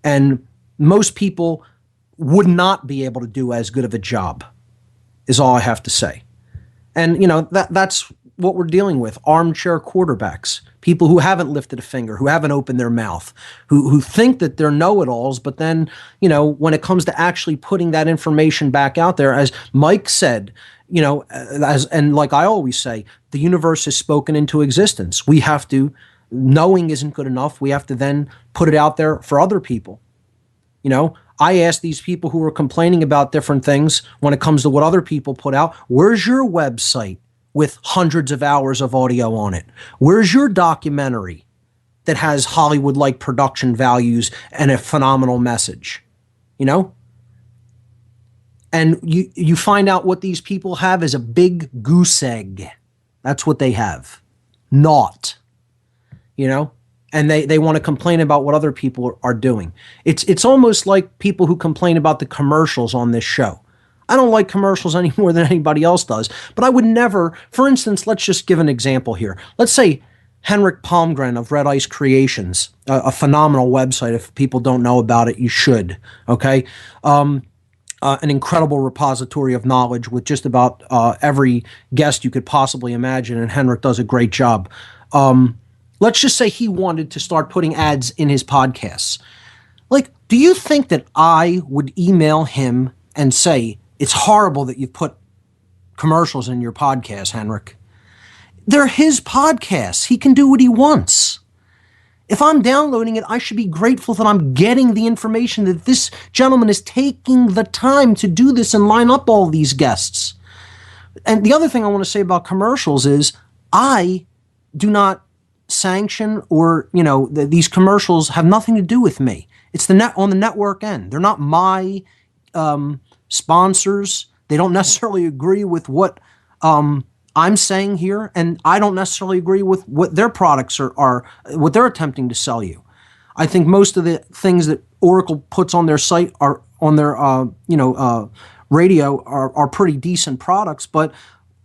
And most people would not be able to do as good of a job, is all I have to say. And, that's what we're dealing with. Armchair quarterbacks, people who haven't lifted a finger, who haven't opened their mouth, who think that they're know-it-alls, but then, when it comes to actually putting that information back out there, as Mike said, and like I always say, the universe is spoken into existence. We have to, knowing isn't good enough. We have to then put it out there for other people. I asked these people who were complaining about different things when it comes to what other people put out, where's your website with hundreds of hours of audio on it? Where's your documentary that has Hollywood-like production values and a phenomenal message? And you find out what these people have is a big goose egg. That's what they have. Naught. And they want to complain about what other people are doing. It's almost like people who complain about the commercials on this show. I don't like commercials any more than anybody else does, but I would never, for instance, let's just give an example here. Let's say Henrik Palmgren of Red Ice Creations, a phenomenal website. If people don't know about it, you should, okay? An incredible repository of knowledge with just about every guest you could possibly imagine, and Henrik does a great job. Let's just say he wanted to start putting ads in his podcasts. Do you think that I would email him and say, it's horrible that you've put commercials in your podcast, Henrik? They're his podcasts. He can do what he wants. If I'm downloading it, I should be grateful that I'm getting the information, that this gentleman is taking the time to do this and line up all these guests. And the other thing I want to say about commercials is I do not sanction or, these commercials have nothing to do with me. It's on the network end. They're not my sponsors. They don't necessarily agree with what I'm saying here, and I don't necessarily agree with what their products are what they're attempting to sell you. I think most of the things that Oracle puts on their site are on their radio are pretty decent products, but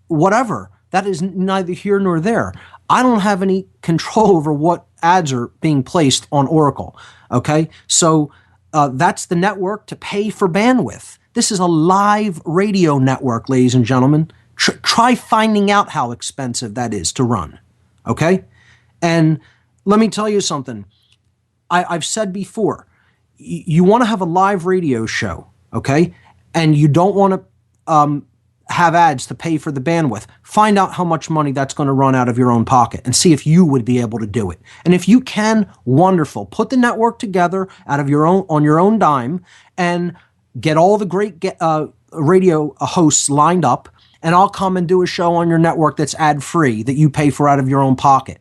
whatever. That is neither here nor there. I don't have any control over what ads are being placed on Oracle, okay? So that's the network to pay for bandwidth. This is a live radio network, ladies and gentlemen. Try finding out how expensive that is to run, okay? And let me tell you something. I've said before, you want to have a live radio show, okay? And you don't want to have ads to pay for the bandwidth. Find out how much money that's going to run out of your own pocket and see if you would be able to do it. And if you can, wonderful. Put the network together out of your own, on your own dime, and get all the great radio hosts lined up, and I'll come and do a show on your network that's ad-free that you pay for out of your own pocket.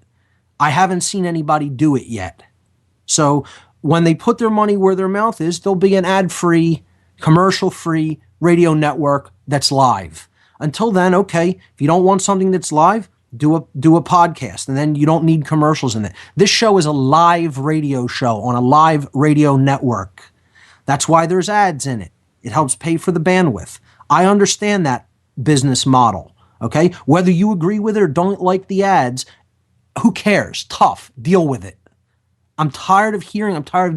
I haven't seen anybody do it yet. So when they put their money where their mouth is, there'll be an ad-free, commercial-free radio network that's live. Until then, okay, if you don't want something that's live, do a podcast, and then you don't need commercials in it. This show is a live radio show on a live radio network. That's why there's ads in it. It helps pay for the bandwidth. I understand that business model, okay? Whether you agree with it or don't like the ads, who cares? Tough. Deal with it. I'm tired of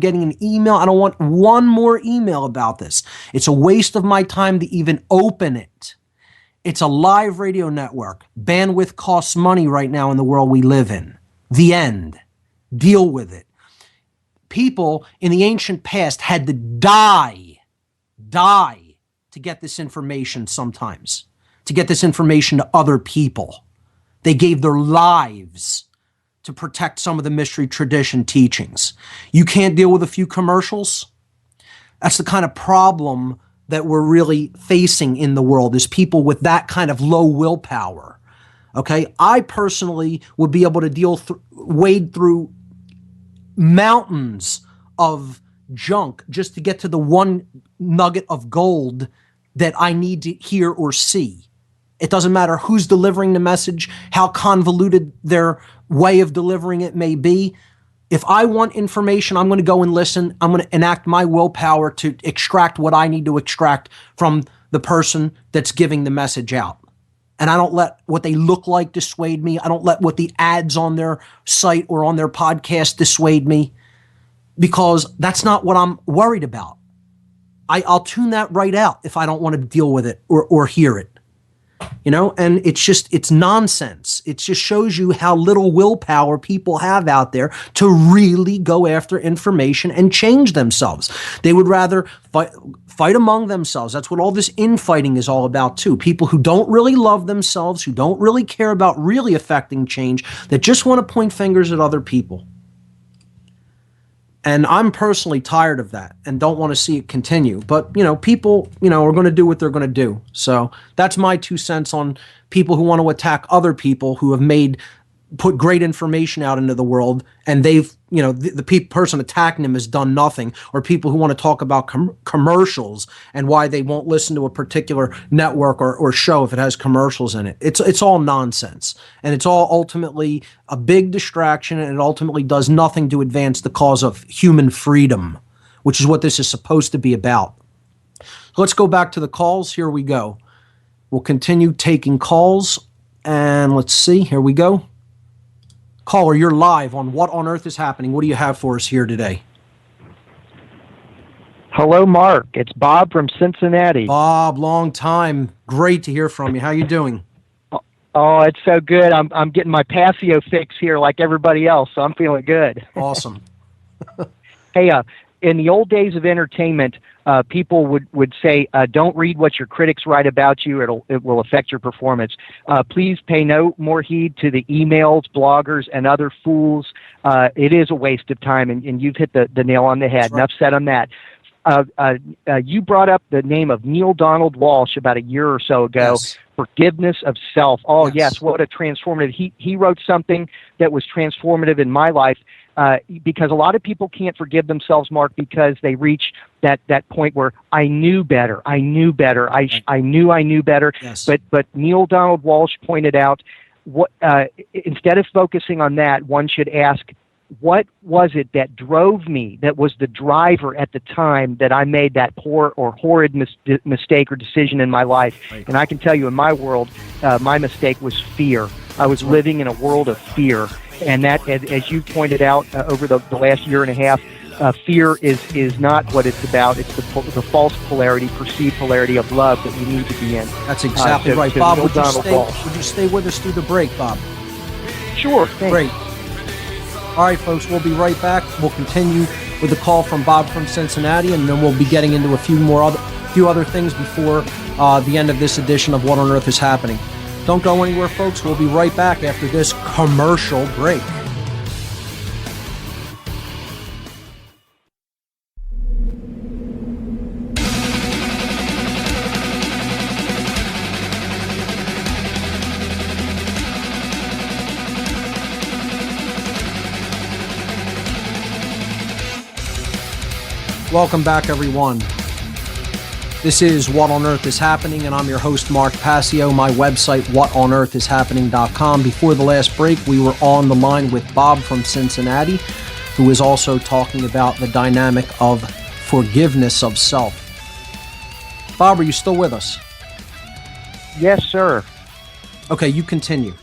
getting an email. I don't want one more email about this. It's a waste of my time to even open it. It's a live radio network. Bandwidth costs money right now in the world we live in. The end. Deal with it. people in the ancient past had to die to get this information sometimes, to get this information to other people. They gave their lives to protect some of the mystery tradition teachings. You can't deal with a few commercials? That's the kind of problem that we're really facing in the world, is people with that kind of low willpower. Okay, I personally would be able to wade through mountains of junk just to get to the one nugget of gold that I need to hear or see. It doesn't matter who's delivering the message, how convoluted their way of delivering it may be. If I want information, I'm going to go and listen. I'm going to enact my willpower to extract what I need to extract from the person that's giving the message out. And I don't let what they look like dissuade me. I don't let what the ads on their site or on their podcast dissuade me, because that's not what I'm worried about. I'll tune that right out if I don't want to deal with it or hear it. You know, and it's nonsense. It just shows you how little willpower people have out there to really go after information and change themselves. They would rather fight among themselves. That's what all this infighting is all about too. People who don't really love themselves, who don't really care about really affecting change, that just want to point fingers at other people. And I'm personally tired of that and don't want to see it continue. But, you know, people, you know, are going to do what they're going to do. So that's my 2 cents on people who want to attack other people who have put great information out into the world, and they've, you know, the person attacking them has done nothing, or people who want to talk about commercials and why they won't listen to a particular network or show if it has commercials in it. It's all nonsense, and it's all ultimately a big distraction, and it ultimately does nothing to advance the cause of human freedom, which is what this is supposed to be about. Let's go back to the calls. Here we go. We'll continue taking calls, and let's see. Here we go. Caller, you're live on What on Earth is Happening. What do you have for us here today? Hello, Mark. It's Bob from Cincinnati. Bob, long time. Great to hear from you. How you doing? Oh, it's so good. I'm getting my Passio fix here like everybody else, so I'm feeling good. Awesome. Hey, in the old days of entertainment, people would say, don't read what your critics write about you. It will affect your performance. Please pay no more heed to the emails, bloggers, and other fools. It is a waste of time, and you've hit the nail on the head. Right. Enough said on that. You brought up the name of Neil Donald Walsh about a year or so ago. Yes. Forgiveness of self. Oh, yes, what a transformative. He wrote something that was transformative in my life. Because a lot of people can't forgive themselves, Mark, because they reach that point where I knew better. I knew better. I knew I knew better. Yes. But Neil Donald Walsh pointed out, instead of focusing on that, one should ask, what was it that drove me, that was the driver at the time that I made that poor or horrid mistake or decision in my life? Right. And I can tell you in my world, my mistake was fear. I was living in a world of fear. And that, as you pointed out over the last year and a half, fear is not what it's about. It's the false polarity, perceived polarity of love that we need to be in. That's exactly right. Bob, would you stay with us through the break, Bob? Sure. Thanks. Great. All right, folks, we'll be right back. We'll continue with the call from Bob from Cincinnati, and then we'll be getting into a few other things before the end of this edition of What on Earth is Happening. Don't go anywhere, folks. We'll be right back after this commercial break. Welcome back, everyone. This is What on Earth is Happening, and I'm your host, Mark Passio. My website, whatonearthishappening.com. Before the last break, we were on the line with Bob from Cincinnati, who is also talking about the dynamic of forgiveness of self. Bob, are you still with us? Yes, sir. Okay, you continue.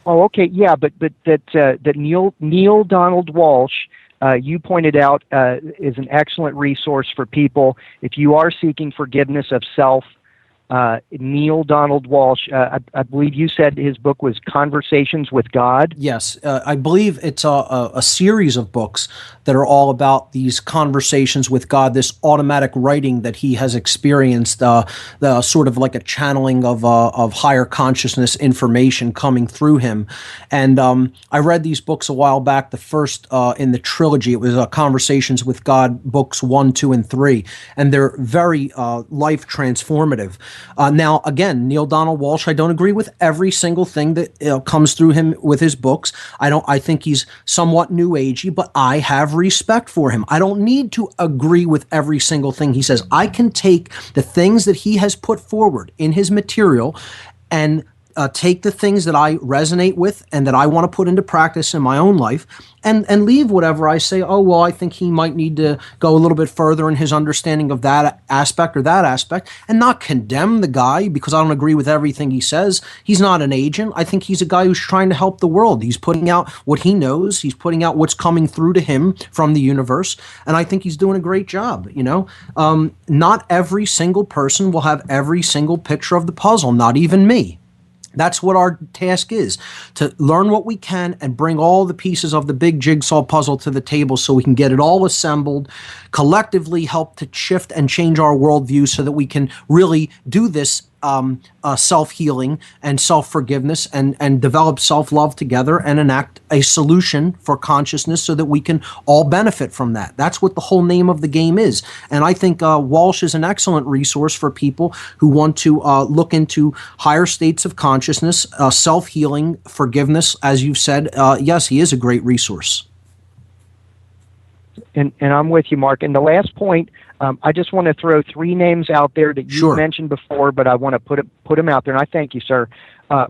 Oh, okay, yeah, but that Neil Donald Walsh, you pointed out, is an excellent resource for people. If you are seeking forgiveness of self, Neil Donald Walsch. I believe you said his book was Conversations with God. Yes, I believe it's a series of books that are all about these conversations with God, this automatic writing that he has experienced, the sort of like a channeling of higher consciousness information coming through him. And I read these books a while back. The first in the trilogy, it was Conversations with God, books 1, 2, and 3, and they're very life transformative. Now, again, Neil Donald Walsch, I don't agree with every single thing that comes through him with his books. I think he's somewhat new agey, but I have respect for him. I don't need to agree with every single thing he says. I can take the things that he has put forward in his material and take the things that I resonate with and that I want to put into practice in my own life, and leave whatever I say, oh, well, I think he might need to go a little bit further in his understanding of that aspect or that aspect, and not condemn the guy because I don't agree with everything he says. He's not an agent. I think he's a guy who's trying to help the world. He's putting out what he knows. He's putting out what's coming through to him from the universe, and I think he's doing a great job, Not every single person will have every single picture of the puzzle, not even me. That's what our task is, to learn what we can and bring all the pieces of the big jigsaw puzzle to the table so we can get it all assembled, collectively help to shift and change our worldview so that we can really do this self-healing and self-forgiveness and develop self-love together and enact a solution for consciousness so that we can all benefit from that. That's what the whole name of the game is. And I think Walsch is an excellent resource for people who want to look into higher states of consciousness, self-healing, forgiveness. As you've said, yes, he is a great resource. And I'm with you, Mark. And the last point, I just want to throw 3 names out there that you mentioned before, but I want to put them out there, and I thank you, sir.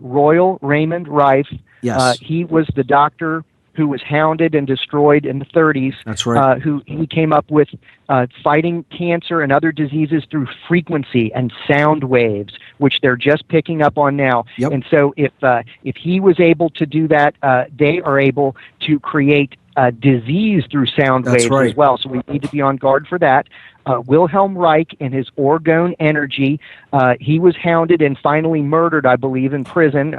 Royal Raymond Rife. Yes. He was the doctor who was hounded and destroyed in the 30s. That's right. Who he came up with fighting cancer and other diseases through frequency and sound waves, which they're just picking up on now. Yep. And so if he was able to do that, they are able to create disease through sound waves as well. So we need to be on guard for that. Wilhelm Reich and his orgone energy, he was hounded and finally murdered, I believe, in prison.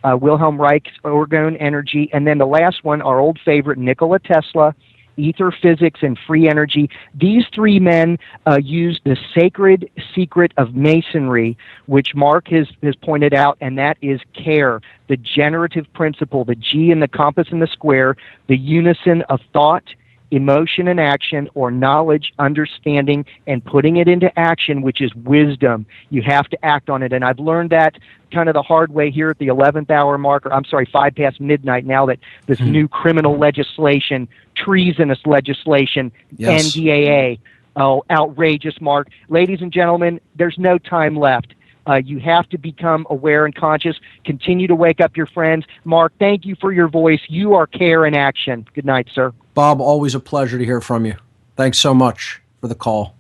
Wilhelm Reich's orgone energy. And then the last one, our old favorite, Nikola Tesla, ether physics and free energy. These 3 men used the sacred secret of masonry, which Mark has pointed out, and that is care, the generative principle, the G in the compass and the square, the unison of thought, emotion, and action, or knowledge, understanding, and putting it into action, which is wisdom. You have to act on it. And I've learned that kind of the hard way here at the 11th hour marker. I'm sorry, 5 past midnight, now that this new criminal legislation, treasonous legislation, Yes. NDAA, outrageous, Mark. Ladies and gentlemen, there's no time left. You have to become aware and conscious. Continue to wake up your friends. Mark, thank you for your voice. You are care in action. Good night, sir. Bob, always a pleasure to hear from you. Thanks so much for the call.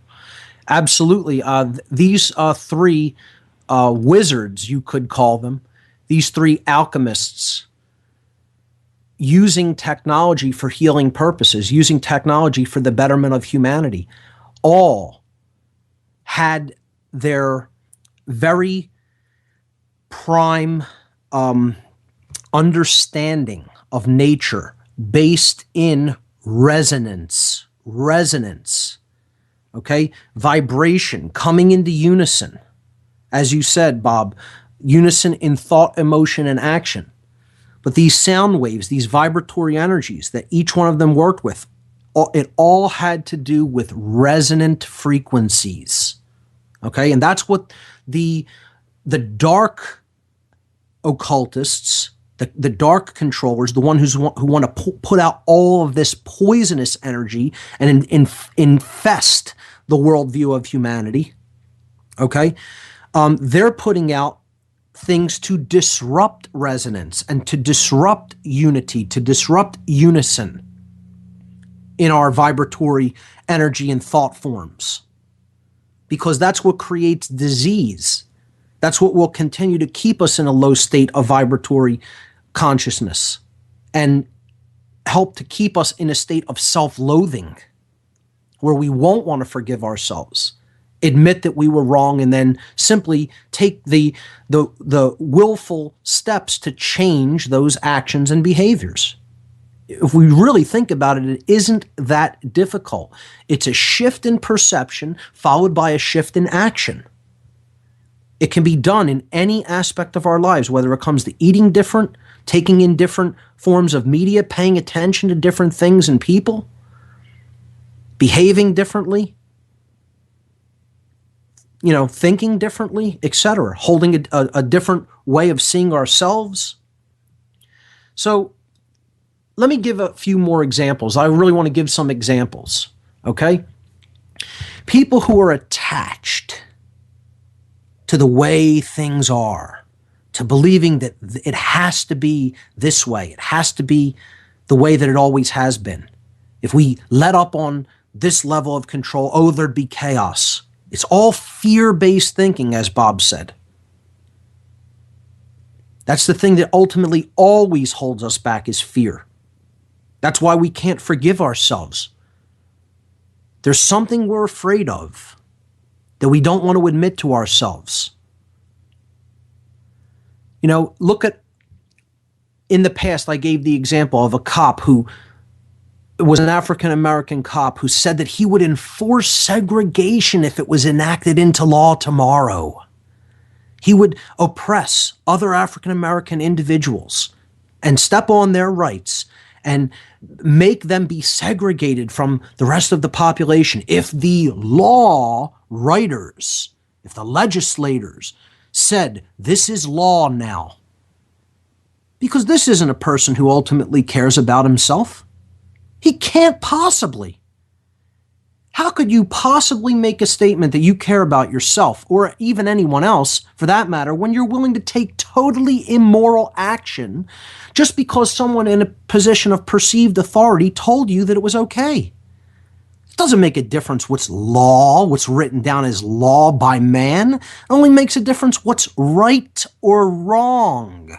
Absolutely. These 3 wizards, you could call them, these 3 alchemists, using technology for healing purposes, using technology for the betterment of humanity, all had their very prime understanding of nature based in resonance, okay? Vibration, coming into unison. As you said, Bob, unison in thought, emotion, and action. But these sound waves, these vibratory energies that each one of them worked with, it all had to do with resonant frequencies, okay? And that's what the dark occultists, the dark controllers, the one who want to put out all of this poisonous energy and infest the worldview of humanity, okay? They're putting out things to disrupt resonance and to disrupt unity, to disrupt unison in our vibratory energy and thought forms. Because that's what creates disease. That's what will continue to keep us in a low state of vibratory consciousness and help to keep us in a state of self-loathing where we won't want to forgive ourselves. admit that we were wrong, and then simply take the willful steps to change those actions and behaviors. If we really think about it, it isn't that difficult. It's a shift in perception followed by a shift in action. It can be done in any aspect of our lives, whether it comes to eating different, taking in different forms of media, paying attention to different things and people, behaving differently, thinking differently, etc., holding a different way of seeing ourselves. So let me give a few more examples. I really want to give some examples, okay? People who are attached to the way things are, to believing that it has to be this way, it has to be the way that it always has been. If we let up on this level of control, there'd be chaos. It's all fear-based thinking, as Bob said. That's the thing that ultimately always holds us back, is fear. That's why we can't forgive ourselves. There's something we're afraid of that we don't want to admit to ourselves. Look at, in the past, I gave the example of a cop who was an African-American cop who said that he would enforce segregation if it was enacted into law tomorrow. He would oppress other African-American individuals and step on their rights and make them be segregated from the rest of the population if the law writers, if the legislators said, this is law now. Because this isn't a person who ultimately cares about himself. He can't possibly. How could you possibly make a statement that you care about yourself, or even anyone else for that matter, when you're willing to take totally immoral action just because someone in a position of perceived authority told you that it was okay? It doesn't make a difference what's law, what's written down as law by man. It only makes a difference what's right or wrong.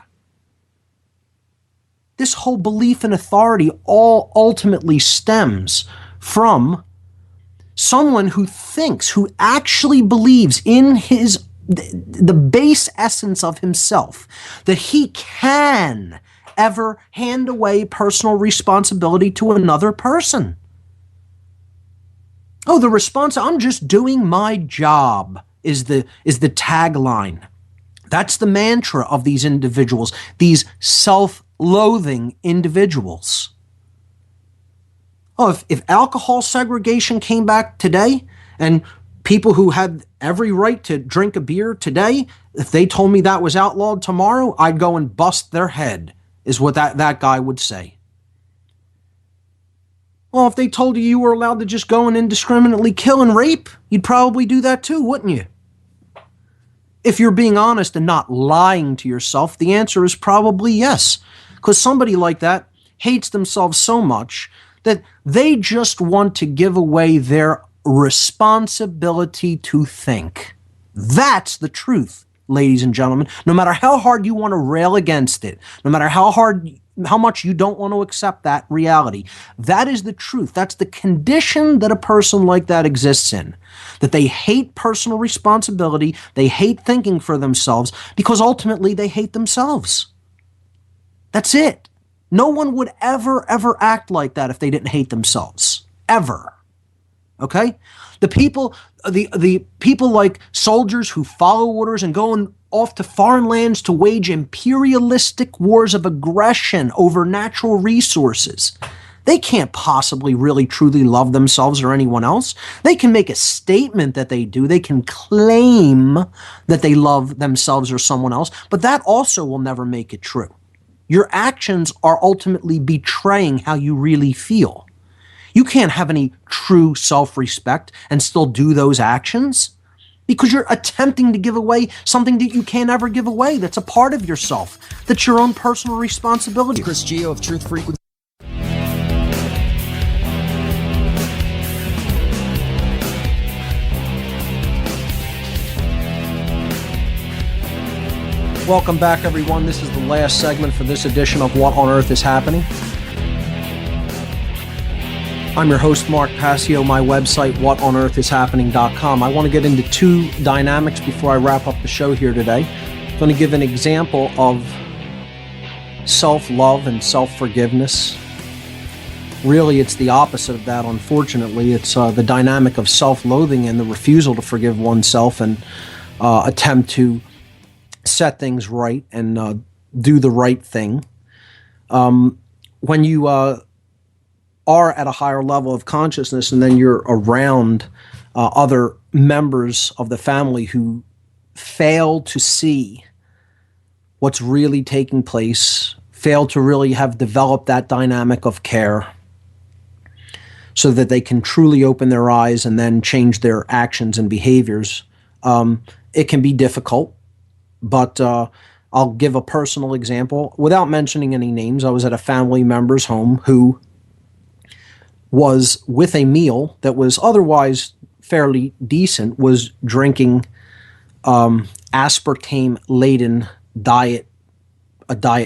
This whole belief in authority all ultimately stems from someone who thinks, who actually believes in the base essence of himself, that he can ever hand away personal responsibility to another person. I'm just doing my job is the tagline. That's the mantra of these individuals, these self-loathing individuals. If alcohol segregation came back today, and people who had every right to drink a beer today, if they told me that was outlawed tomorrow, I'd go and bust their head, is what that guy would say. Well, if they told you were allowed to just go and indiscriminately kill and rape, you'd probably do that too, wouldn't you? If you're being honest and not lying to yourself, the answer is probably yes. Because somebody like that hates themselves so much that they just want to give away their responsibility to think. That's the truth, ladies and gentlemen. No matter how hard you want to rail against it, no matter how much you don't want to accept that reality, that is the truth. That's the condition that a person like that exists in. That they hate personal responsibility, they hate thinking for themselves, because ultimately they hate themselves. That's it. No one would ever act like that if they didn't hate themselves. Ever. Okay? The people like soldiers who follow orders and go off to foreign lands to wage imperialistic wars of aggression over natural resources, they can't possibly really truly love themselves or anyone else. They can make a statement that they do. They can claim that they love themselves or someone else, but that also will never make it true. Your actions are ultimately betraying how you really feel. You can't have any true self-respect and still do those actions because you're attempting to give away something that you can't ever give away. That's a part of yourself. That's your own personal responsibility. Chris Gio of Truth Frequency. Welcome back, everyone. This is the last segment for this edition of What on Earth is Happening. I'm your host, Mark Passio. My website, whatonearthishappening.com. I want to get into two dynamics before I wrap up the show here today. I'm going to give an example of self-love and self-forgiveness. Really, it's the opposite of that, unfortunately. It's the dynamic of self-loathing and the refusal to forgive oneself and attempt to set things right and do the right thing. When you are at a higher level of consciousness and then you're around other members of the family who fail to see what's really taking place, fail to really have developed that dynamic of care so that they can truly open their eyes and then change their actions and behaviors. It can be difficult, but I'll give a personal example. Without mentioning any names, I was at a family member's home who was with a meal that was otherwise fairly decent, was drinking aspartame-laden diet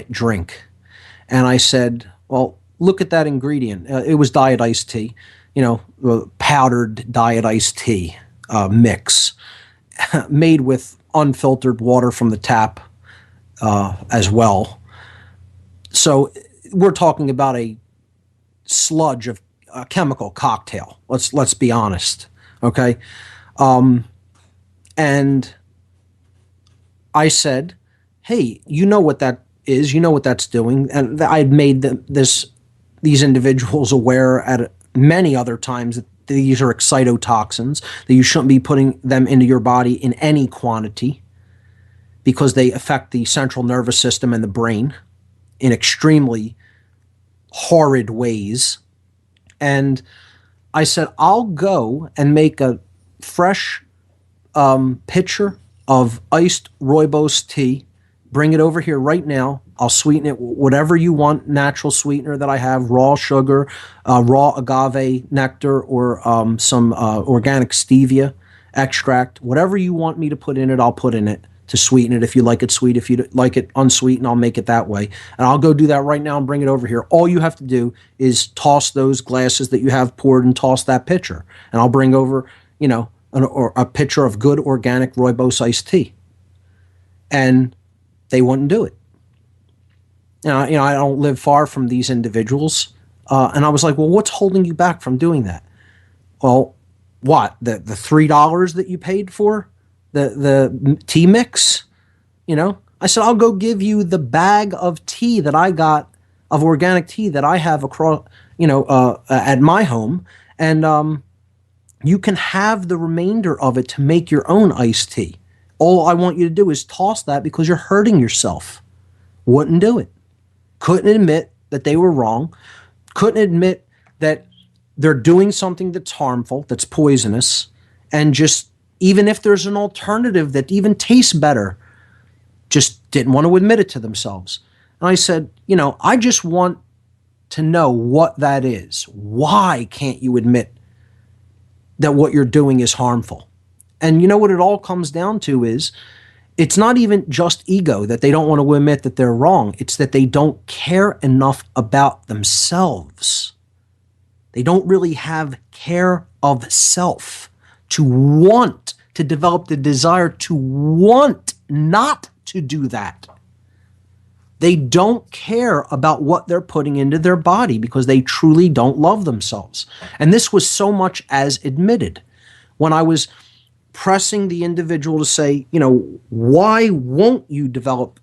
drink. And I said, well, look at that ingredient. It was diet iced tea, powdered diet iced tea mix made with unfiltered water from the tap as well. So we're talking about a sludge of a chemical cocktail. Let's be honest, okay? And I said, hey, you know what that is, you know what that's doing. And I'd made these individuals aware at many other times that these are excitotoxins, that you shouldn't be putting them into your body in any quantity because they affect the central nervous system and the brain in extremely horrid ways. And I said, I'll go and make a fresh pitcher of iced rooibos tea, bring it over here right now. I'll sweeten it whatever you want, natural sweetener that I have, raw sugar, raw agave nectar, or some organic stevia extract. Whatever you want me to put in it, I'll put in it to sweeten it. If you like it sweet, if you like it unsweetened, I'll make it that way. And I'll go do that right now and bring it over here. All you have to do is toss those glasses that you have poured and toss that pitcher. And I'll bring over, a pitcher of good organic rooibos iced tea. And they wouldn't do it. I don't live far from these individuals. And I was like, well, what's holding you back from doing that? Well, what? The $3 that you paid for? The tea mix, I said, I'll go give you the bag of tea that I got, of organic tea that I have across, at my home. And you can have the remainder of it to make your own iced tea. All I want you to do is toss that because you're hurting yourself. Wouldn't do it. Couldn't admit that they were wrong. Couldn't admit that they're doing something that's harmful, that's poisonous, and just, even if there's an alternative that even tastes better, just didn't want to admit it to themselves. And I said, I just want to know what that is. Why can't you admit that what you're doing is harmful? And you know what it all comes down to is, it's not even just ego that they don't want to admit that they're wrong. It's that they don't care enough about themselves. They don't really have care of self to want to develop the desire to want not to do that. They don't care about what they're putting into their body because they truly don't love themselves. And this was so much as admitted. When I was pressing the individual to say, why won't you develop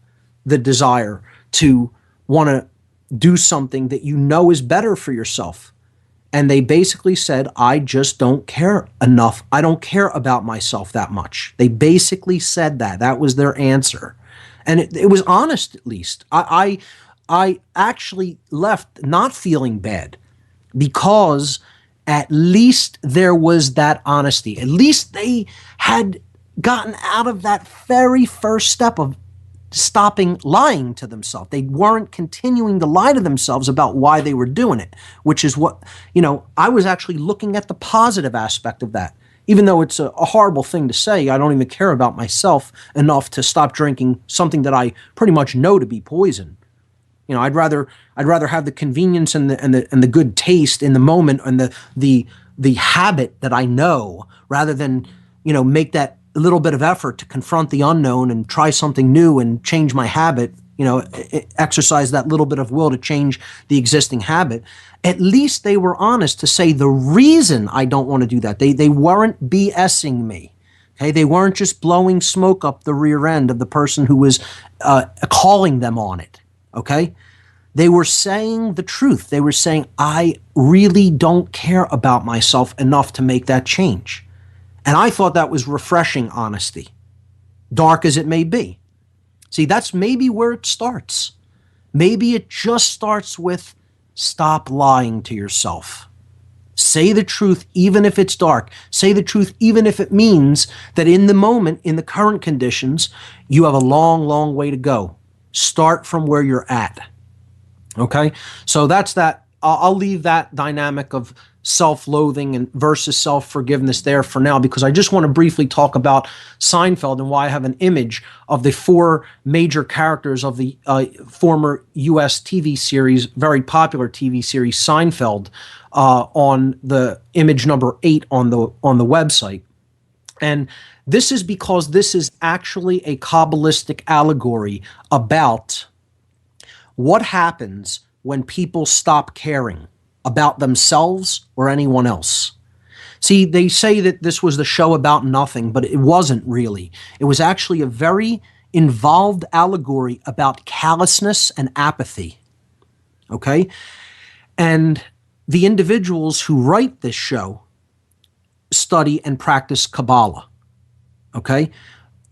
the desire to want to do something that you know is better for yourself? And they basically said, I just don't care enough. I don't care about myself that much. They basically said that. That was their answer. And it was honest, at least. I actually left not feeling bad because at least there was that honesty. At least they had gotten out of that very first step of stopping lying to themselves. They weren't continuing to lie to themselves about why they were doing it, which is what, I was actually looking at the positive aspect of that. Even though it's a horrible thing to say, I don't even care about myself enough to stop drinking something that I pretty much know to be poison. You know, I'd rather have the convenience and the good taste in the moment and the habit that I know, rather than, you know, make that little bit of effort to confront the unknown and try something new and change my habit, you know, exercise that little bit of will to change the existing habit. At least they were honest to say the reason I don't want to do that. They weren't BSing me. Okay, they weren't just blowing smoke up the rear end of the person who was calling them on it. Okay, they were saying the truth. They were saying, I really don't care about myself enough to make that change. And I thought that was refreshing honesty, dark as it may be. See, that's maybe where it starts. Maybe it just starts with stop lying to yourself. Say the truth even if it's dark. Say the truth even if it means that in the moment, in the current conditions, you have a long, long way to go. Start from where you're at. Okay? So that's that. I'll leave that dynamic of self-loathing and versus self-forgiveness there for now, because I just want to briefly talk about Seinfeld and why I have an image of the four major characters of the former U.S. TV series, very popular TV series Seinfeld, on the image number 8 on the website. And this is because this is actually a Kabbalistic allegory about what happens when people stop caring about themselves or anyone else. See, they say that this was the show about nothing, but it wasn't really. It was actually a very involved allegory about callousness and apathy. Okay? And the individuals who write this show study and practice Kabbalah. Okay?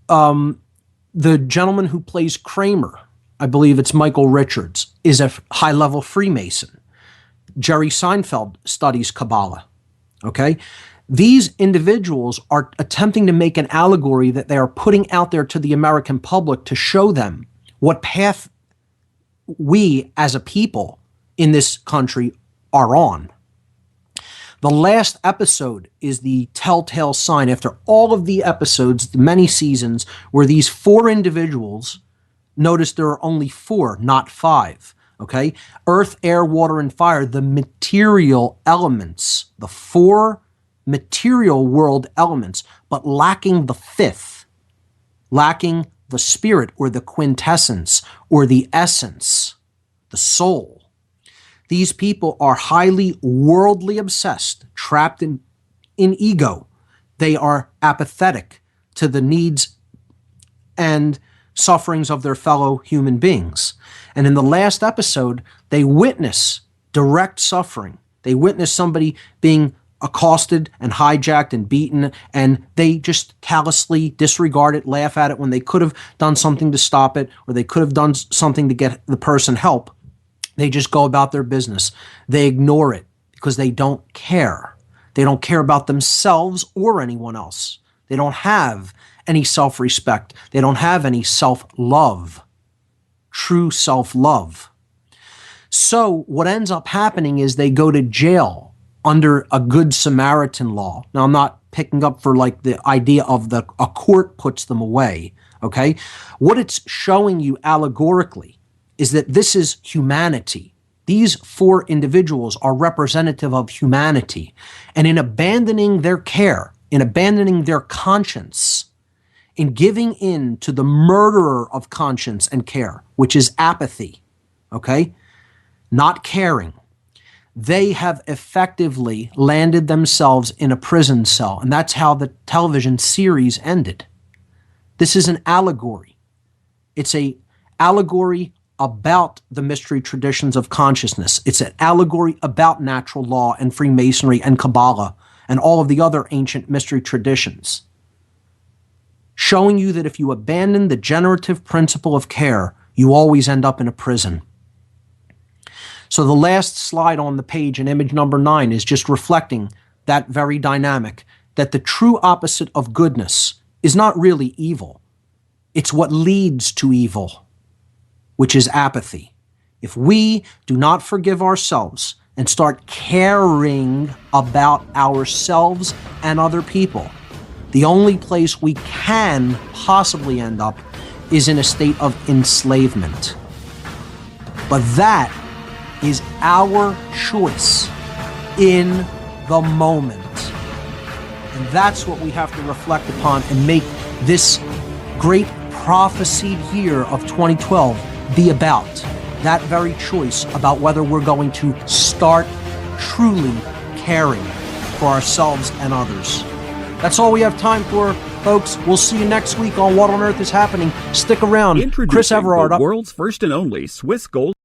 The gentleman who plays Kramer, I believe it's Michael Richards, is a high-level Freemason. Jerry Seinfeld studies Kabbalah. Okay? These individuals are attempting to make an allegory that they are putting out there to the American public to show them what path we as a people in this country are on. The last episode is the telltale sign, after all of the episodes, the many seasons, where these four individuals, notice there are only 4, not 5. Okay? Earth, air, water, and fire, the material elements, the 4 material world elements, but lacking the 5th, lacking the spirit or the quintessence or the essence, the soul. These people are highly worldly obsessed, trapped in ego. They are apathetic to the needs and sufferings of their fellow human beings. And in the last episode, they witness direct suffering. They witness somebody being accosted and hijacked and beaten, and they just callously disregard it, laugh at it when they could have done something to stop it, or they could have done something to get the person help. They just go about their business. They ignore it because they don't care. They don't care about themselves or anyone else. They don't have any self-respect. They don't have any self-love, true self-love. So what ends up happening is they go to jail under a Good Samaritan law. Now, I'm not picking up for like the idea of a court puts them away, okay? What it's showing you allegorically is that this is humanity. These 4 individuals are representative of humanity. And in abandoning their care, in abandoning their conscience, in giving in to the murderer of conscience and care, which is apathy, okay? Not caring. They have effectively landed themselves in a prison cell, and that's how the television series ended. This is an allegory. It's an allegory about the mystery traditions of consciousness. It's an allegory about natural law and Freemasonry and Kabbalah and all of the other ancient mystery traditions, showing you that if you abandon the generative principle of care, you always end up in a prison. So the last slide on the page in image number 9 is just reflecting that very dynamic, that the true opposite of goodness is not really evil. It's what leads to evil, which is apathy. If we do not forgive ourselves and start caring about ourselves and other people, the only place we can possibly end up is in a state of enslavement. But that is our choice in the moment. And that's what we have to reflect upon and make this great prophesied year of 2012 be about. That very choice about whether we're going to start truly caring for ourselves and others. That's all we have time for, folks. We'll see you next week on What on Earth is Happening. Stick around. Chris Introducing Everard the up. world's first and only Swiss Gold